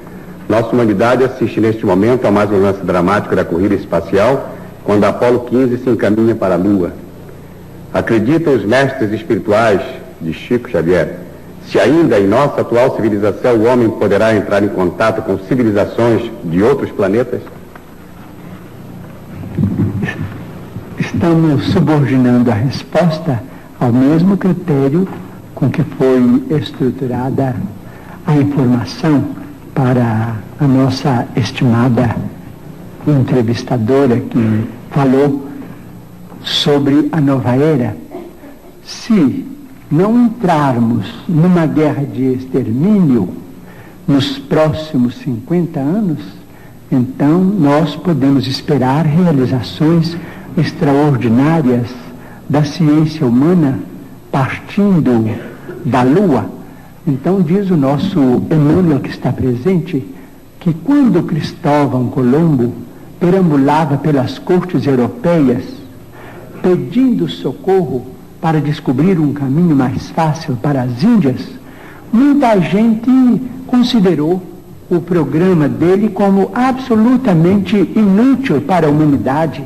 Nossa humanidade assiste neste momento a mais um lance dramático da corrida espacial, quando a Apolo 15 se encaminha para a Lua. Acreditam os mestres espirituais de Chico Xavier se ainda em nossa atual civilização o homem poderá entrar em contato com civilizações de outros planetas? Estamos subordinando a resposta ao mesmo critério com que foi estruturada a informação para a nossa estimada entrevistadora que falou sobre a nova era. Se não entrarmos numa guerra de extermínio nos próximos 50 anos, então nós podemos esperar realizações extraordinárias da ciência humana partindo da Lua. Então diz o nosso Emmanuel, que está presente, que quando Cristóvão Colombo perambulava pelas cortes europeias pedindo socorro para descobrir um caminho mais fácil para as Índias, muita gente considerou o programa dele como absolutamente inútil para a humanidade,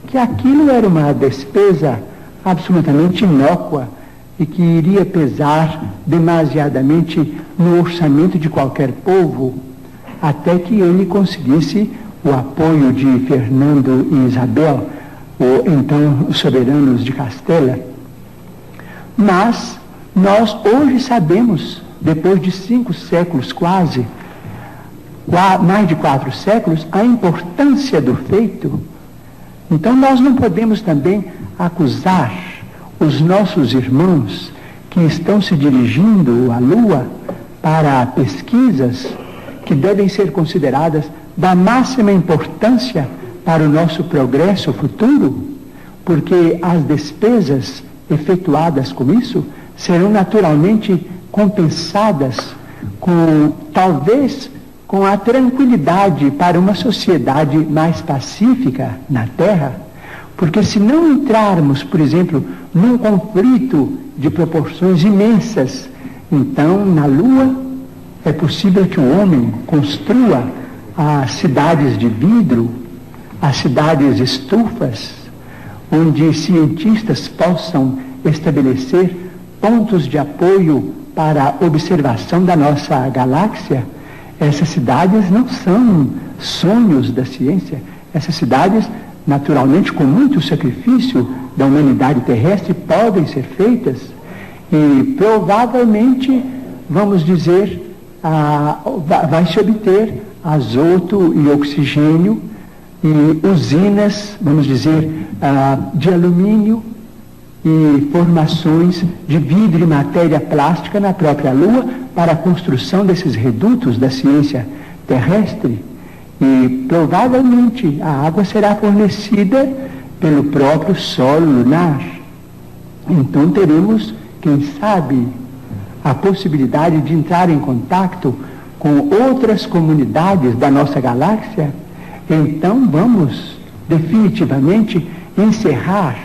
que aquilo era uma despesa absolutamente inócua e que iria pesar demasiadamente no orçamento de qualquer povo, até que ele conseguisse o apoio de Fernando e Isabel, ou então soberanos de Castela. Mas nós hoje sabemos, depois de 5 séculos quase, mais de 4 séculos, a importância do feito. Então nós não podemos também acusar os nossos irmãos que estão se dirigindo à Lua para pesquisas que devem ser consideradas da máxima importância para o nosso progresso futuro, porque as despesas efetuadas com isso serão naturalmente compensadas talvez com a tranquilidade para uma sociedade mais pacífica na Terra, porque se não entrarmos, por exemplo, num conflito de proporções imensas, então na Lua é possível que o homem construa as cidades de vidro, as cidades estufas, onde cientistas possam estabelecer pontos de apoio para a observação da nossa galáxia. Essas cidades não são sonhos da ciência. Essas cidades, naturalmente, com muito sacrifício da humanidade terrestre, podem ser feitas e provavelmente, vamos dizer, vai se obter azoto e oxigênio e usinas, vamos dizer, de alumínio e formações de vidro e matéria plástica na própria Lua para a construção desses redutos da ciência terrestre. E provavelmente a água será fornecida pelo próprio solo lunar. Então teremos, quem sabe, a possibilidade de entrar em contato com outras comunidades da nossa galáxia. Então vamos definitivamente encerrar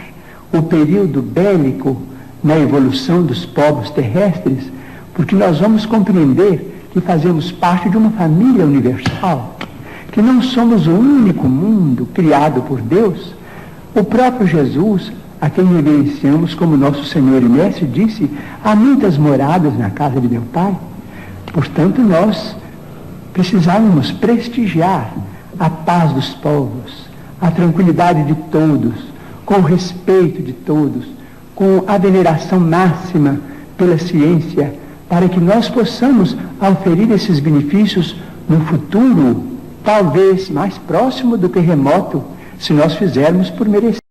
o período bélico na evolução dos povos terrestres, porque nós vamos compreender que fazemos parte de uma família universal, que não somos o único mundo criado por Deus. O próprio Jesus, a quem reverenciamos como nosso Senhor e Mestre, disse: há muitas moradas na casa de meu Pai. Portanto, nós precisávamos prestigiar a paz dos povos, a tranquilidade de todos, com o respeito de todos, com a veneração máxima pela ciência, para que nós possamos oferir esses benefícios no futuro, talvez mais próximo do que remoto, se nós fizermos por merecer.